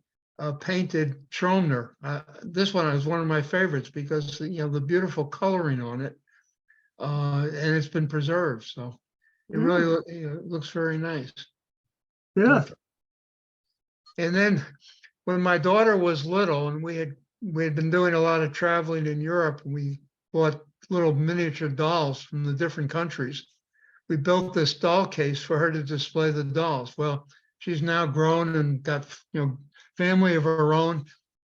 painted Tromner. This one is one of my favorites because the beautiful coloring on it, and it's been preserved, so it really looks very nice. Yeah. And then when my daughter was little, and we had been doing a lot of traveling in Europe, and we bought little miniature dolls from the different countries. We built this doll case for her to display the dolls. Well, she's now grown and got family of her own,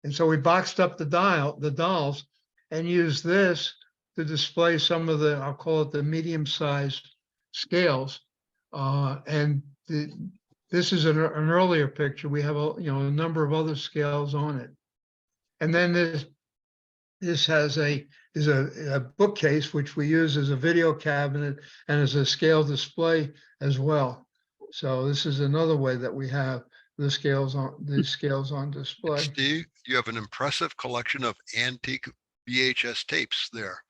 and so we boxed up the dolls and used this to display some of the, I'll call it the medium-sized scales. And this is an earlier picture. We have a number of other scales on it, and then this has a bookcase which we use as a video cabinet and as a scale display as well. So this is another way that we have these scales on display. Steve, you have an impressive collection of antique VHS tapes there.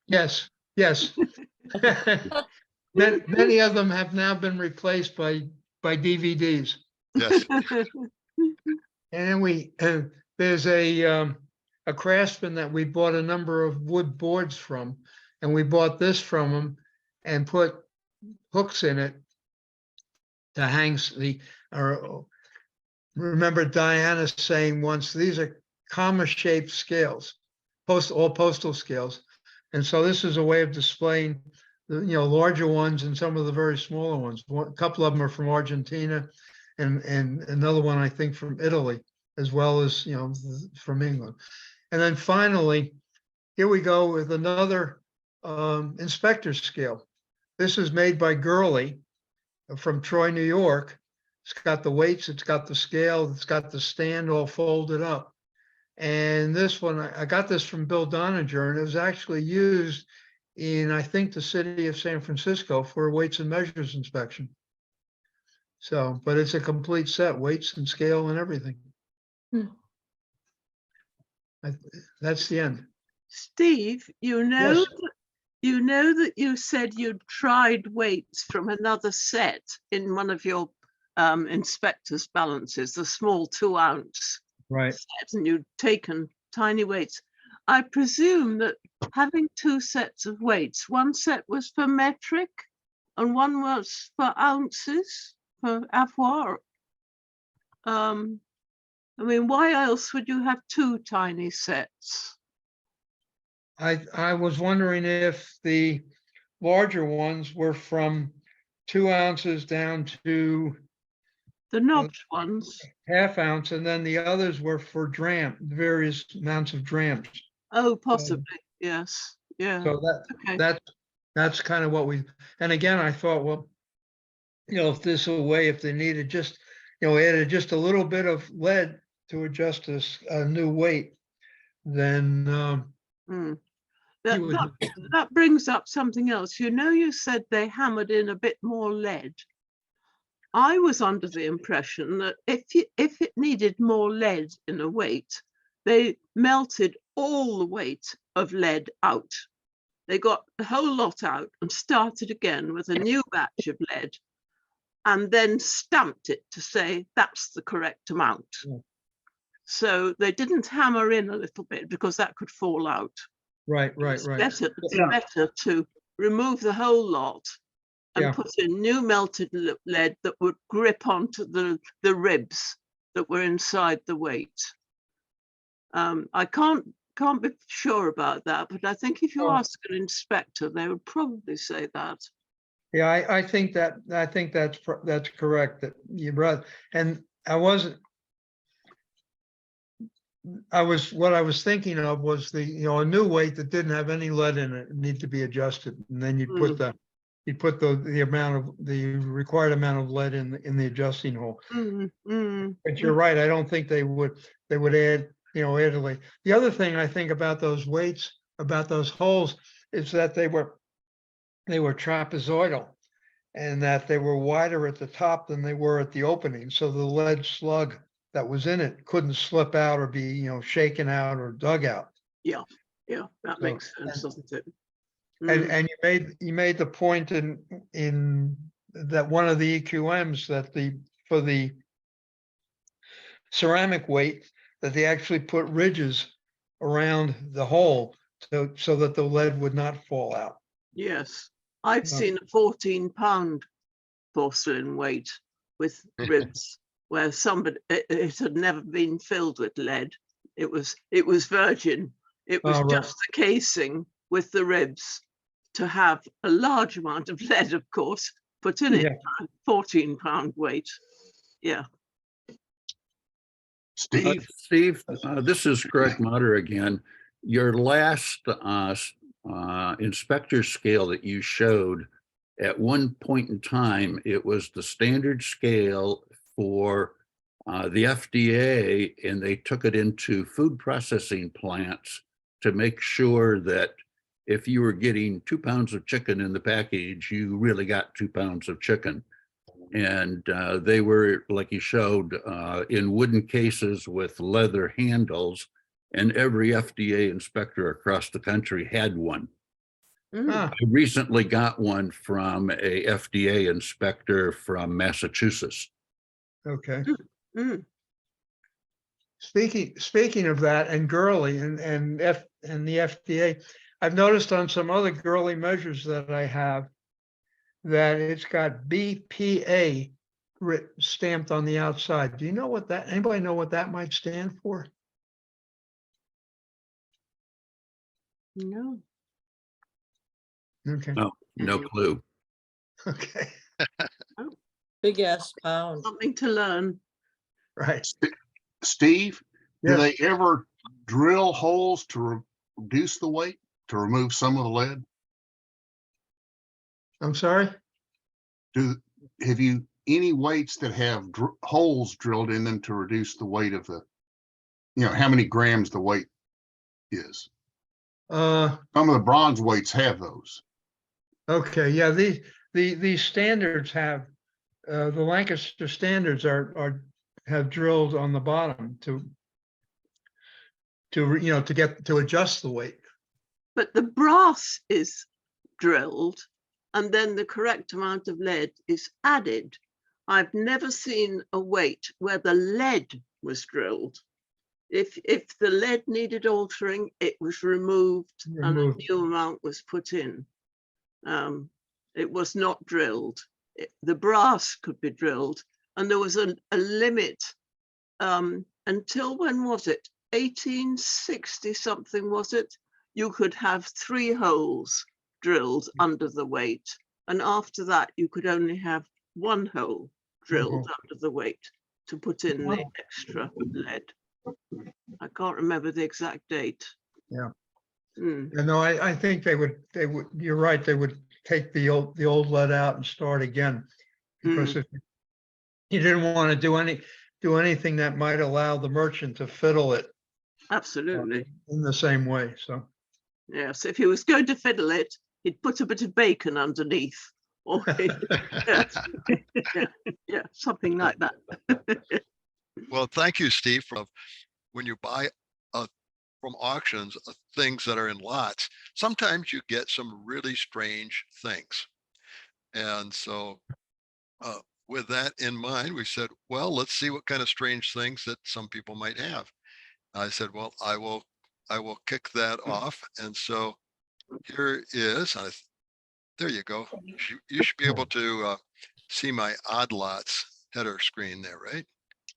Yes. Many of them have now been replaced by DVDs. Yes. And then there's a craftsman that we bought a number of wood boards from, and we bought this from him and put hooks in it to hang remember Diana saying once, these are comma-shaped scales, all postal scales. And so this is a way of displaying larger ones and some of the very smaller ones. A couple of them are from Argentina and another one, I think, from Italy, as well as, from England. And then finally, here we go with another inspector scale. This is made by Gurley from Troy, New York. It's got the weights, it's got the scale, it's got the stand all folded up. And this one, I got this from Bill Doninger, and it was actually used in, I think, the city of San Francisco for a weights and measures inspection. So, but it's a complete set, weights and scale and everything. That's the end. Steve, you know, Yes. that you said you'd tried weights from another set in one of your inspector's balances, the small 2-ounce Right. set, and you'd taken tiny weights. I presume that having 2 sets of weights, one set was for metric and one was for ounces, for avoir. I mean, why else would you have 2 tiny sets? I was wondering if the larger ones were from 2 ounces down to The notch ones. ½ ounce, and then the others were for various amounts of drams. Oh, possibly. Yes. Yeah. So Okay. that's kind of what we, and again, I thought, well, if this a way, if they needed just, added just a little bit of lead to adjust this new weight, then That brings up something else. You said they hammered in a bit more lead. I was under the impression that if it needed more lead in a weight, they melted all the weight of lead out. They got the whole lot out and started again with a new batch of lead, and then stamped it to say that's the correct amount. Yeah. So they didn't hammer in a little bit because that could fall out. Right. It's better to remove the whole lot and Yeah. put in new melted lead that would grip onto the ribs that were inside the weight. I can't be sure about that, but I think if you ask an inspector, they would probably say that. Yeah, I think that's correct, that you brought, and what I was thinking of was a new weight that didn't have any lead in it need to be adjusted, and then you'd put the required amount of lead in the adjusting hole. But you're right, I don't think they would add, add lead. The other thing I think about those weights, about those holes, is that they were trapezoidal, and that they were wider at the top than they were at the opening. So the lead slug that was in it couldn't slip out or be, shaken out or dug out. Yeah, that makes sense, doesn't it? And you made the point in that one of the EQMs that for the ceramic weight, that they actually put ridges around the hole so that the lead would not fall out. Yes, I've seen a 14-pound porcelain weight with ribs where it had never been filled with lead. It was virgin. It was just the casing with the ribs to have a large amount of lead, of course, put in it. Yeah. 14-pound weight. Yeah. Steve, This is Greg Mutter again. Your last inspector scale that you showed, at one point in time, it was the standard scale for the FDA, and they took it into food processing plants to make sure that if you were getting 2 pounds of chicken in the package, you really got 2 pounds of chicken. And they were, like you showed, in wooden cases with leather handles, and every FDA inspector across the country had one. I recently got one from a FDA inspector from Massachusetts. Okay. Speaking of that, and Gurley and the FDA, I've noticed on some other Gurley measures that I have that it's got BPA stamped on the outside. Do you know what anybody know what that might stand for? No. Okay. Oh, No clue. Okay, Big ass pound. Something to learn. right. Steve, do Yes. they ever drill holes to reduce the weight, to remove some of the lead? I'm sorry? Have you any weights that have holes drilled in them to reduce the weight of the, how many grams the weight is? Uh, Some of the bronze weights have those. okay, yeah, these standards have, the Lancaster standards have drilled on the bottom to adjust the weight. But the brass is drilled and then the correct amount of lead is added. I've never seen a weight where the lead was drilled. If the lead needed altering, it was removed and a Removed. new amount was put in. It was not drilled. The brass could be drilled, and there was a limit until, when was it? 1860 something, was it? You could have 3 holes drilled under the weight, and after that you could only have 1 hole drilled under the weight to put in the extra lead. I can't remember the exact date. Yeah. Mm. No, I think they would, you're right, they would take the old lead out and start again. Because if you didn't want to do anything that might allow the merchant to fiddle it Absolutely. in the same way, so. Yes, if he was going to fiddle it, he'd put a bit of bacon underneath. Or yeah, something like that. Well, thank you, Steve. When you buy from auctions things that are in lots, sometimes you get some really strange things. And so with that in mind, we said, well, let's see what kind of strange things that some people might have. I said, well, I will kick that off. And so here is, there you go. You should be able to see my odd lots header screen there, right?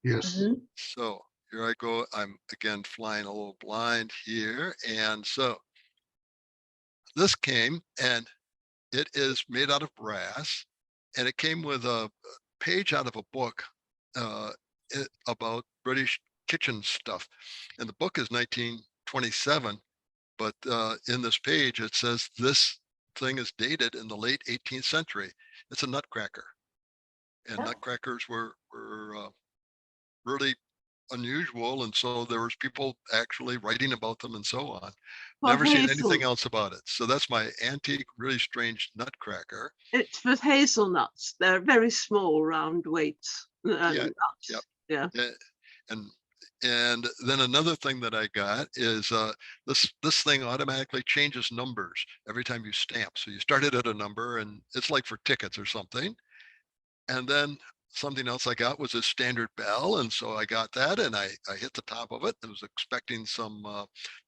Yes. Mhm. So here I go. I'm again flying a little blind here. And so this came, and it is made out of brass, and it came with a page out of a book about British kitchen stuff. And the book is 1927, but in this page, it says this thing is dated in the late 18th century. It's a nutcracker. And nutcrackers were really unusual, and so there was people actually writing about them and so on. For Never seen hazel- anything else about it. So that's my antique, really strange nutcracker. It's for hazelnuts. They're very small, round weights. Yeah, Nuts. yep. Yeah. And then another thing that I got is this thing automatically changes numbers every time you stamp. So you started at a number, and it's like for tickets or something. And then something else I got was a standard bell. And so I got that, and I hit the top of it. I was expecting some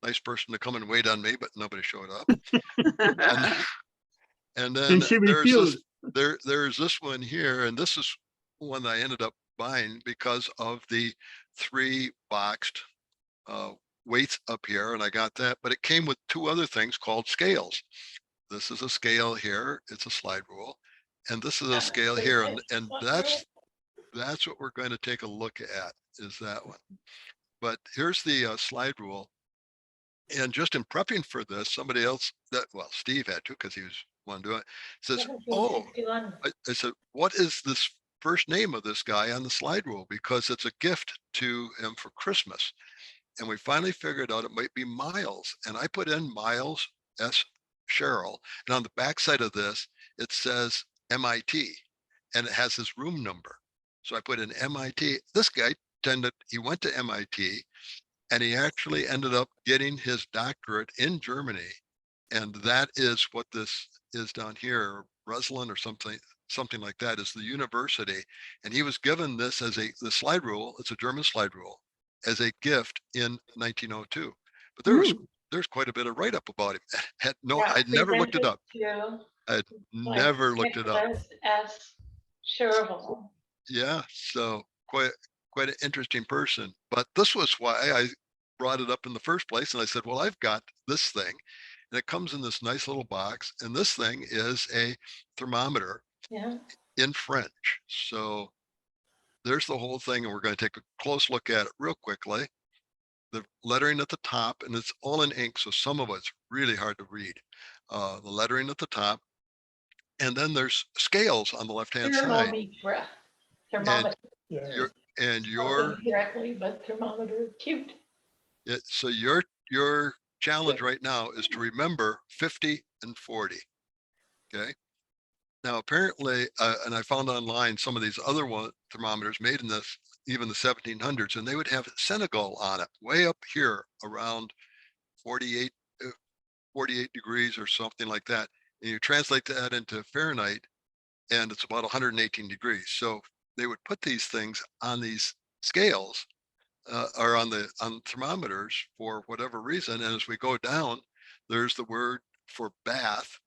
nice person to come and wait on me, but nobody showed up. And then And she refused. there's this one here, and this is one that I ended up buying because of the 3 boxed weights up here, and I got that. But it came with 2 other things called scales. This is a scale here. It's a slide rule. And this is a scale here, and that's what we're going to take a look at, is that one. But here's the slide rule. And just in prepping for this, somebody else Steve had to, because he was one doing it, says, oh, I said, what is this first name of this guy on the slide rule? Because it's a gift to him for Christmas. And we finally figured out it might be Miles. And I put in Miles S. Sherrill. And on the backside of this, it says MIT, and it has his room number. So I put in MIT. This guy he went to MIT, and he actually ended up getting his doctorate in Germany. And that is what this is down here, Breslin or something like that, is the university. And he was given this as the slide rule. It's a German slide rule, as a gift in 1902. But there's quite a bit of write-up about him. I'd never looked it up. I'd never looked it up. Yeah, so quite an interesting person. But this was why I brought it up in the first place. And I said, well, I've got this thing. And it comes in this nice little box. And this thing is a thermometer Yeah. in French. So there's the whole thing. And we're going to take a close look at it real quickly. The lettering at the top, and it's all in ink. So some of it's really hard to read. The lettering at the top. And then there's scales on the left-hand side. Thermometer. Your, and Not directly, but thermometer, cute. so your challenge right now is to remember 50 and 40. Okay. Now, apparently, and I found online some of these other thermometers made in this, even the 1700s, and they would have Senegal on it, way up here around 48, 48 degrees or something like that. And you translate that into Fahrenheit, and it's about 118 degrees. So they would put these things on these scales or on thermometers for whatever reason. And as we go down, there's the word for bath,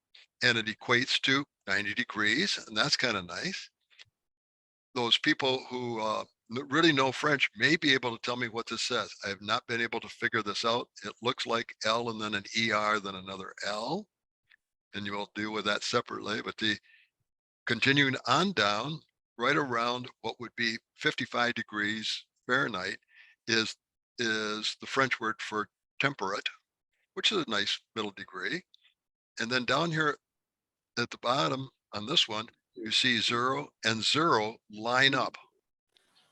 and it equates to 90 degrees, and that's kind of nice. Those people who really know French may be able to tell me what this says. I have not been able to figure this out. It looks like L and then an ER, then another L, and you will deal with that separately. But the continuing on down, right around what would be 55 degrees Fahrenheit is the French word for temperate, which is a nice middle degree. And then down here at the bottom on this one, you see 0 and 0 line up.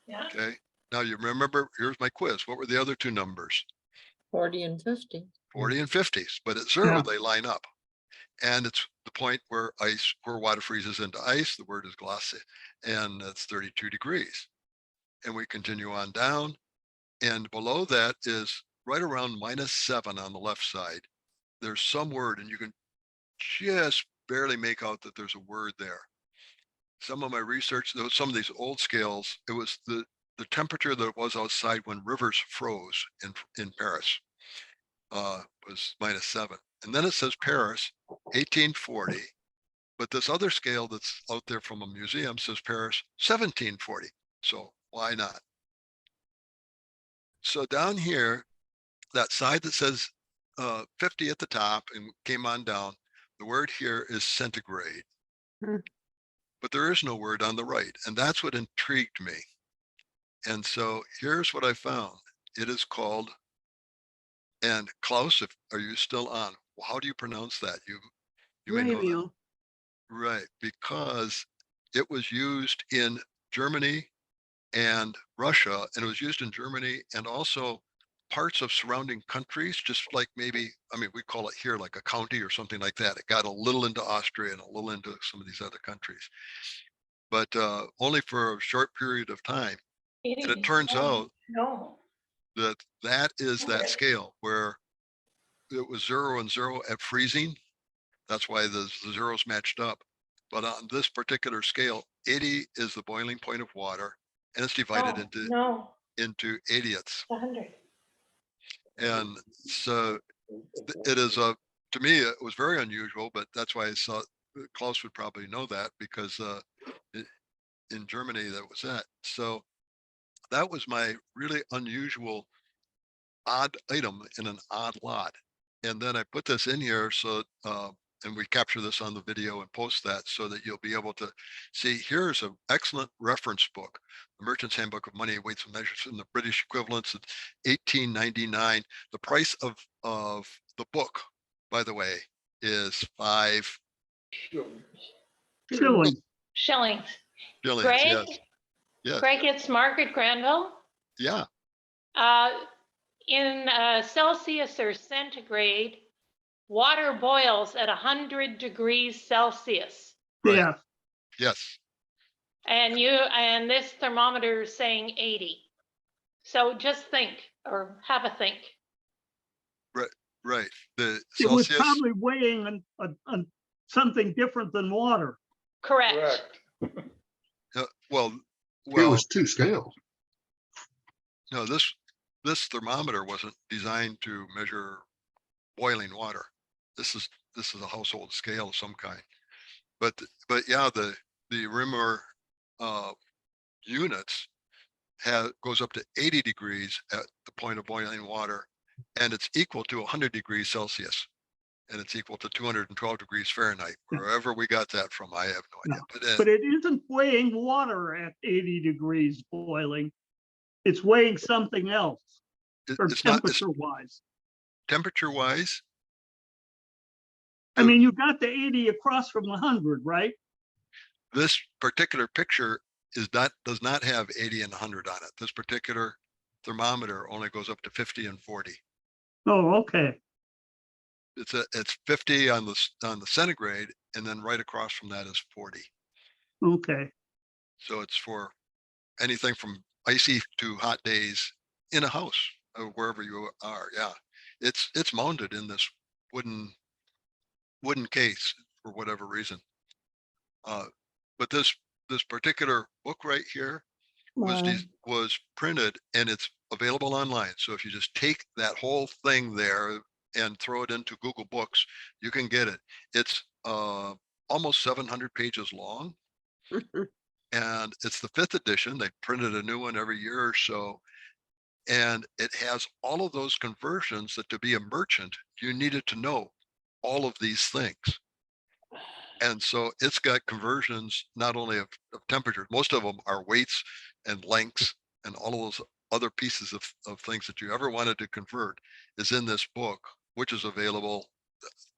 Yeah. Okay. Now you remember, here's my quiz. What were the other two numbers? 40 and 50. 40 and 50s, but at 0, Yeah. they line up. And it's the point where water freezes into ice. The word is glace, and that's 32 degrees. And we continue on down. And below that is right around -7 on the left side. There's some word, and you can just barely make out that there's a word there. Some of my research, though, some of these old scales, it was the temperature that it was outside when rivers froze in Paris was -7. And then it says Paris, 1840. But this other scale that's out there from a museum says Paris, 1740. So why not? So down here, that side that says 50 at the top and came on down, the word here is centigrade. Hmm. But there is no word on the right. And that's what intrigued me. And so here's what I found. It is called, and Klaus, are you still on? Well, how do you pronounce that? You may know that. Radial. Right, because it was used in Germany and Russia, and it was used in Germany and also parts of surrounding countries, just like maybe, I mean, we call it here like a county or something like that. It got a little into Austria and a little into some of these other countries, but only for a short period of time. And it turns out that is that scale where it was 0 and 0 at freezing. That's why the zeros matched up. But on this particular scale, 80 is the boiling point of water, and it's divided into 80ths. 100. And so it is to me, it was very unusual, but that's why I saw Klaus would probably know that, because in Germany that was that. So that was my really unusual odd item in an odd lot. And then I put this in here so and we capture this on the video and post that so that you'll be able to see, here's an excellent reference book, The Merchant's Handbook of Money, Weights and Measures in the British equivalents, at $18.99. The price of the book, by the way, is 5 Chilling. Shillings. shillings. Greg? Yes. Yes. Greg, it's Margaret Granville. Yeah. In Celsius or centigrade, water boils at 100 degrees Celsius. Right. Yeah. Yes. And this thermometer is saying 80. So just think, or have a think. Right. The It was Celsius. probably weighing on something different than water. Correct. Well, It was 2 scales. no, this thermometer wasn't designed to measure boiling water. This is a household scale of some kind. But yeah, the Rimmer units goes up to 80 degrees at the point of boiling water, and it's equal to 100 degrees Celsius. and it's equal to 212 degrees Fahrenheit. Wherever we got that from, I have no idea. But it isn't weighing water at 80 degrees boiling. It's weighing something else, or it's not, it's temperature wise. temperature wise. I mean, you got the 80 across from 100, right? This particular picture does not have 80 and 100 on it. This particular thermometer only goes up to 50 and 40. Oh, okay. It's 50 on the centigrade, and then right across from that is 40. Okay. So it's for anything from icy to hot days in a house or wherever you are. Yeah, it's mounted in this wooden case for whatever reason. But this particular book right here Wow. was printed, and it's available online. So if you just take that whole thing there and throw it into Google Books, you can get it. It's almost 700 pages long, and it's the 5th edition. They printed a new one every year or so, and it has all of those conversions that to be a merchant, you needed to know all of these things. And so it's got conversions not only of temperature, most of them are weights and lengths, and all of those other pieces of things that you ever wanted to convert is in this book, which is available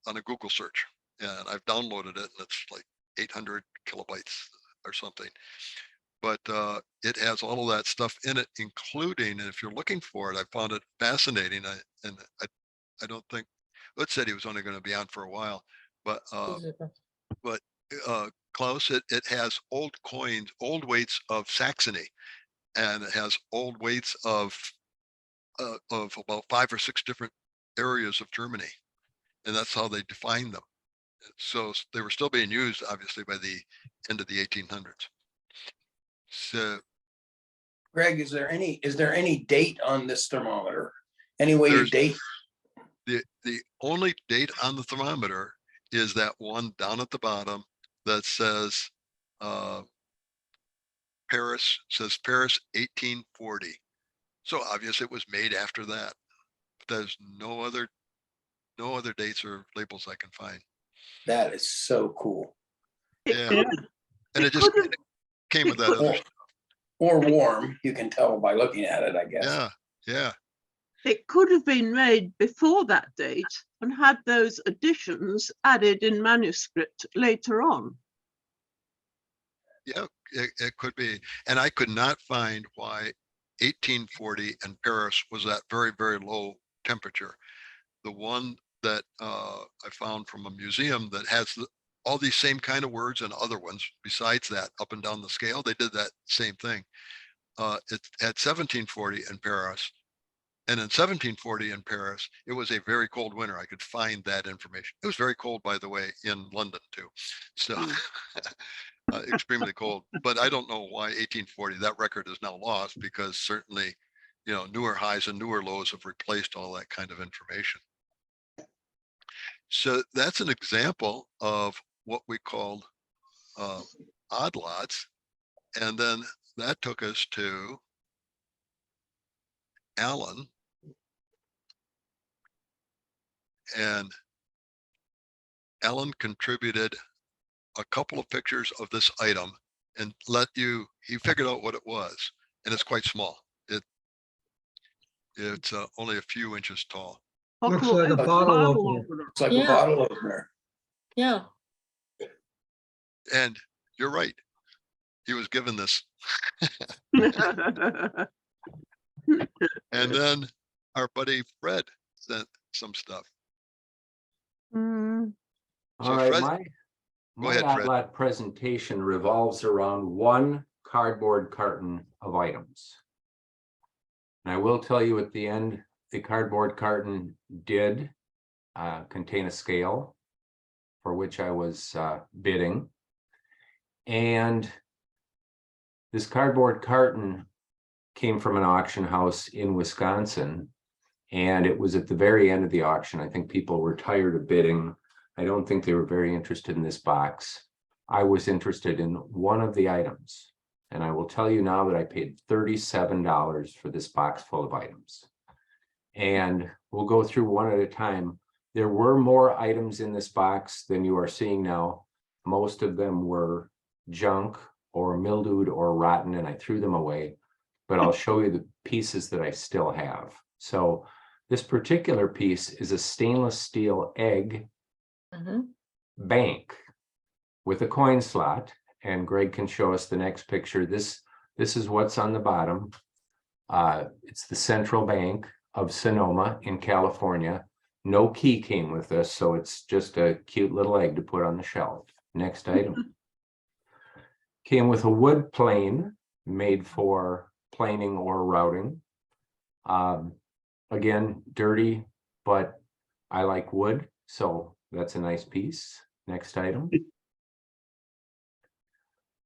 on a Google search. And I've downloaded it, and it's like 800 kilobytes or something. But it has all of that stuff in it, including, and if you're looking for it, I found it fascinating. I don't think, it said he was only going to be on for a while, but Klaus, it has old coins, old weights of Saxony, and it has old weights of about 5 or 6 different areas of Germany, and that's how they defined them. So they were still being used, obviously, by the end of the 1800s. So, Greg, is there any date on this thermometer? Any way to date? The only date on the thermometer is that one down at the bottom that says Paris, says Paris 1840. So obviously it was made after that. But there's no other dates or labels I can find. That is so cool. Yeah. And it just came with that other stuff. Or warm, you can tell by looking at it, I guess. Yeah, yeah. It could have been made before that date and had those additions added in manuscript later on. Yeah, it could be. And I could not find why 1840 and Paris was that very, very low temperature. The one that I found from a museum that has all these same kind of words and other ones besides that up and down the scale, they did that same thing. It had 1740 in Paris. And in 1740 in Paris, it was a very cold winter. I could find that information. It was very cold, by the way, in London too. So extremely cold. But I don't know why 1840, that record is now lost, because certainly, newer highs and newer lows have replaced all that kind of information. So that's an example of what we called odd lots. And then that took us to Allan. And Allan contributed a couple of pictures of this item and he figured out what it was, and it's quite small. It's only a few inches tall. Looks like a bottle opener. It's like Yeah. a bottle opener. Yeah. And you're right. He was given this. And then our buddy Fred sent some stuff. Mm. So All right, Fred, my ahead, Fred. odd presentation revolves around one cardboard carton of items. And I will tell you at the end, the cardboard carton did contain a scale for which I was bidding. And this cardboard carton came from an auction house in Wisconsin. And it was at the very end of the auction. I think people were tired of bidding. I don't think they were very interested in this box. I was interested in one of the items. And I will tell you now that I paid $37 for this box full of items. And we'll go through one at a time. There were more items in this box than you are seeing now. Most of them were junk or mildewed or rotten, and I threw them away. But I'll show you the pieces that I still have. So this particular piece is a stainless steel egg bank with a coin slot, and Greg can show us the next picture. This is what's on the bottom. It's the Central Bank of Sonoma in California. No key came with this, so it's just a cute little egg to put on the shelf. Next item. Came with a wood plane made for planing or routing. Again, dirty, but I like wood, so that's a nice piece. Next item.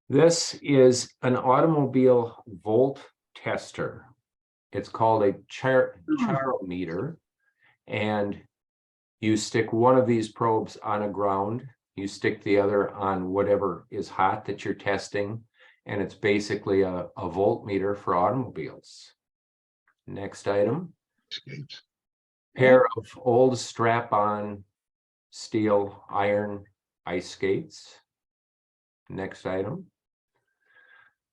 This is an automobile volt tester. It's called a gyrometer, and you stick one of these probes on a ground, you stick the other on whatever is hot that you're testing, and it's basically a voltmeter for automobiles. Next item. Pair of old strap-on steel iron ice skates. Next item.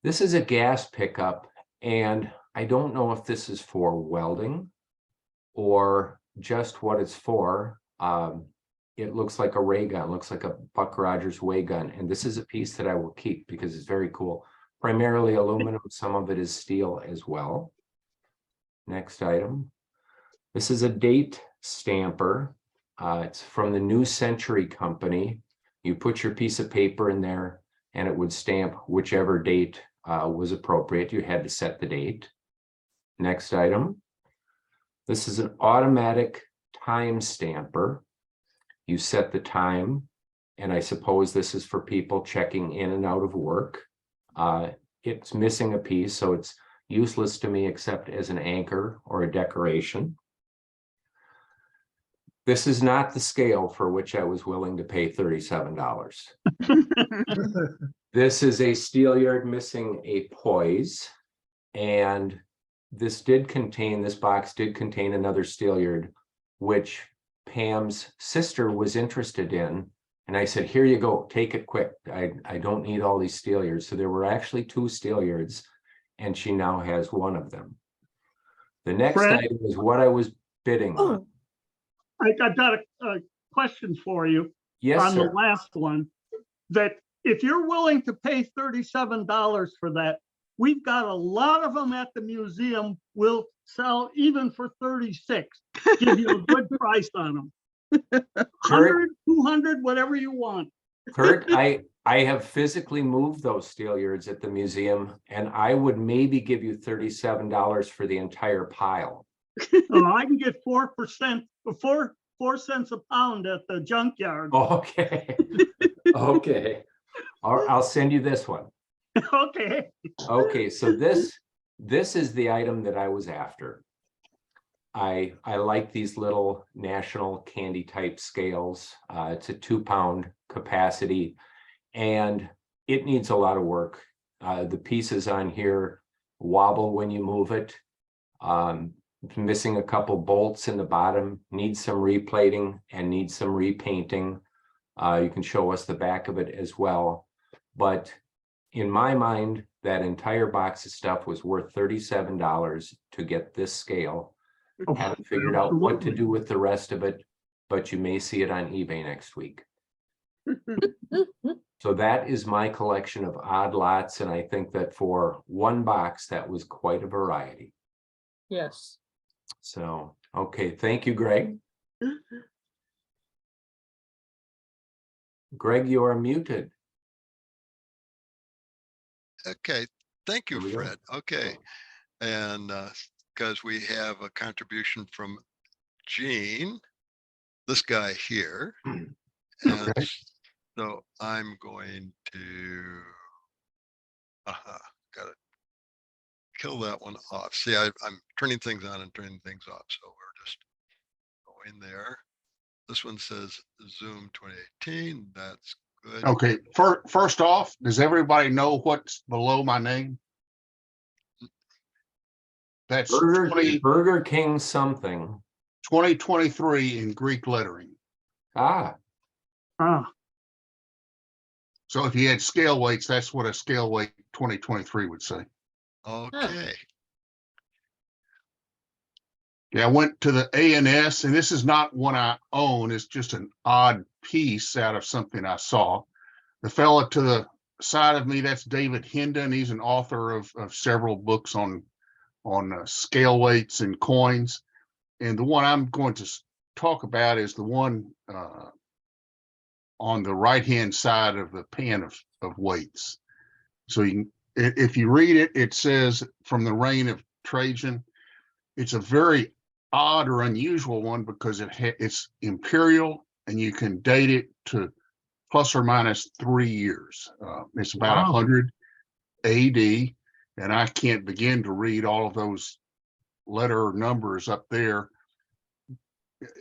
This is a gas pickup, and I don't know if this is for welding or just what it's for. It looks like a ray gun, looks like a Buck Rogers ray gun, and this is a piece that I will keep because it's very cool. Primarily aluminum, some of it is steel as well. Next item. This is a date stamper. It's from the New Century Company. You put your piece of paper in there and it would stamp whichever date was appropriate. You had to set the date. Next item. This is an automatic time stamper. You set the time, and I suppose this is for people checking in and out of work. It's missing a piece, so it's useless to me except as an anchor or a decoration. This is not the scale for which I was willing to pay $37. This is a steelyard missing a poise, and this box did contain another steelyard, which Pam's sister was interested in. And I said, here you go, take it quick. I don't need all these steelyards. So there were actually 2 steelyards, and she now has one of them. The next Fred? item is what I was bidding on. I got a question for you. Yes, on sir. the last one, that if you're willing to pay $37 for that, we've got a lot of them at the museum. We'll sell even for 36. Give you a good price on them. 100, 200, whatever you want. Kurt, I have physically moved those steelyards at the museum, and I would maybe give you $37 for the entire pile. I can get 4%, 4 cents a pound at the junkyard. Okay. Okay. I'll send you this one. Okay. Okay, so this is the item that I was after. I like these little national candy type scales. It's a 2-pound capacity, and it needs a lot of work. The pieces on here wobble when you move it. Missing a couple bolts in the bottom, needs some replating and needs some repainting. You can show us the back of it as well. But in my mind, that entire box of stuff was worth $37 to get this scale. Haven't figured out what to do with the rest of it, but you may see it on eBay next week. So that is my collection of odd lots, and I think that for one box, that was quite a variety. Yes. So, okay, thank you, Greg. Greg, you are muted. Okay, thank you, Here we go. Fred. Okay, and because we have a contribution from Gene, this guy here. And Okay. so I'm going to, gotta kill that one off. See, I'm turning things on and turning things off. So we're just going there. This one says Zoom 2018. That's good. Okay, first off, does everybody know what's below my name? That's 20, Burger King something. 2023 in Greek lettering. Ah, Ah, So if you had scale weights, that's what a scale weight 2023 would say. Okay. Yeah, I went to the ANS, and this is not one I own. It's just an odd piece out of something I saw. The fella to the side of me, that's David Hendon. He's an author of several books on scale weights and coins. And the one I'm going to talk about is the one on the right-hand side of the pan of weights. So if you read it, it says from the reign of Trajan. It's a very odd or unusual one because it's imperial and you can date it to plus or minus 3 years. It's about Wow. 100 AD, and I can't begin to read all of those letter numbers up there.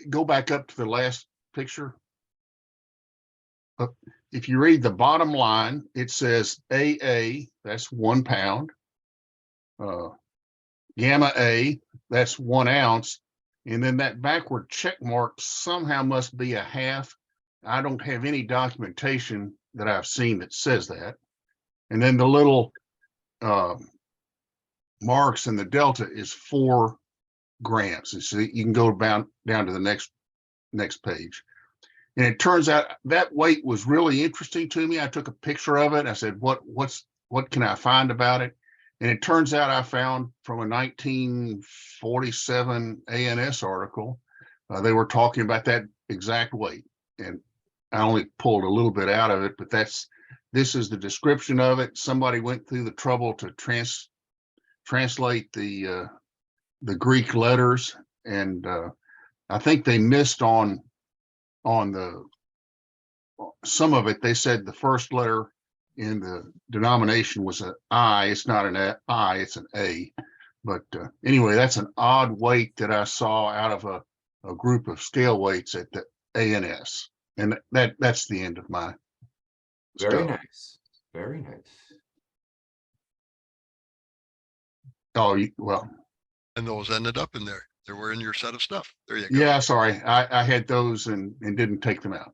Go back up to the last picture. If you read the bottom line, it says AA, that's 1 pound. Gamma A, that's 1 ounce. And then that backward check mark somehow must be a half. I don't have any documentation that I've seen that says that. And then the little marks in the delta is 4 grams. And so you can go down to the next page. And it turns out that weight was really interesting to me. I took a picture of it. I said, what can I find about it? And it turns out I found from a 1947 ANS article, they were talking about that exact weight. And I only pulled a little bit out of it, but this is the description of it. Somebody went through the trouble to translate the Greek letters, and I think they missed on some of it. They said the first letter in the denomination was an I. It's not an I, it's an A. But anyway, that's an odd weight that I saw out of a group of scale weights at the ANS. And that's the end of my very stuff. nice. Very nice. Oh, well, And those ended up in there. They were in your set of stuff. There you go. yeah, sorry. I had those and didn't take them out.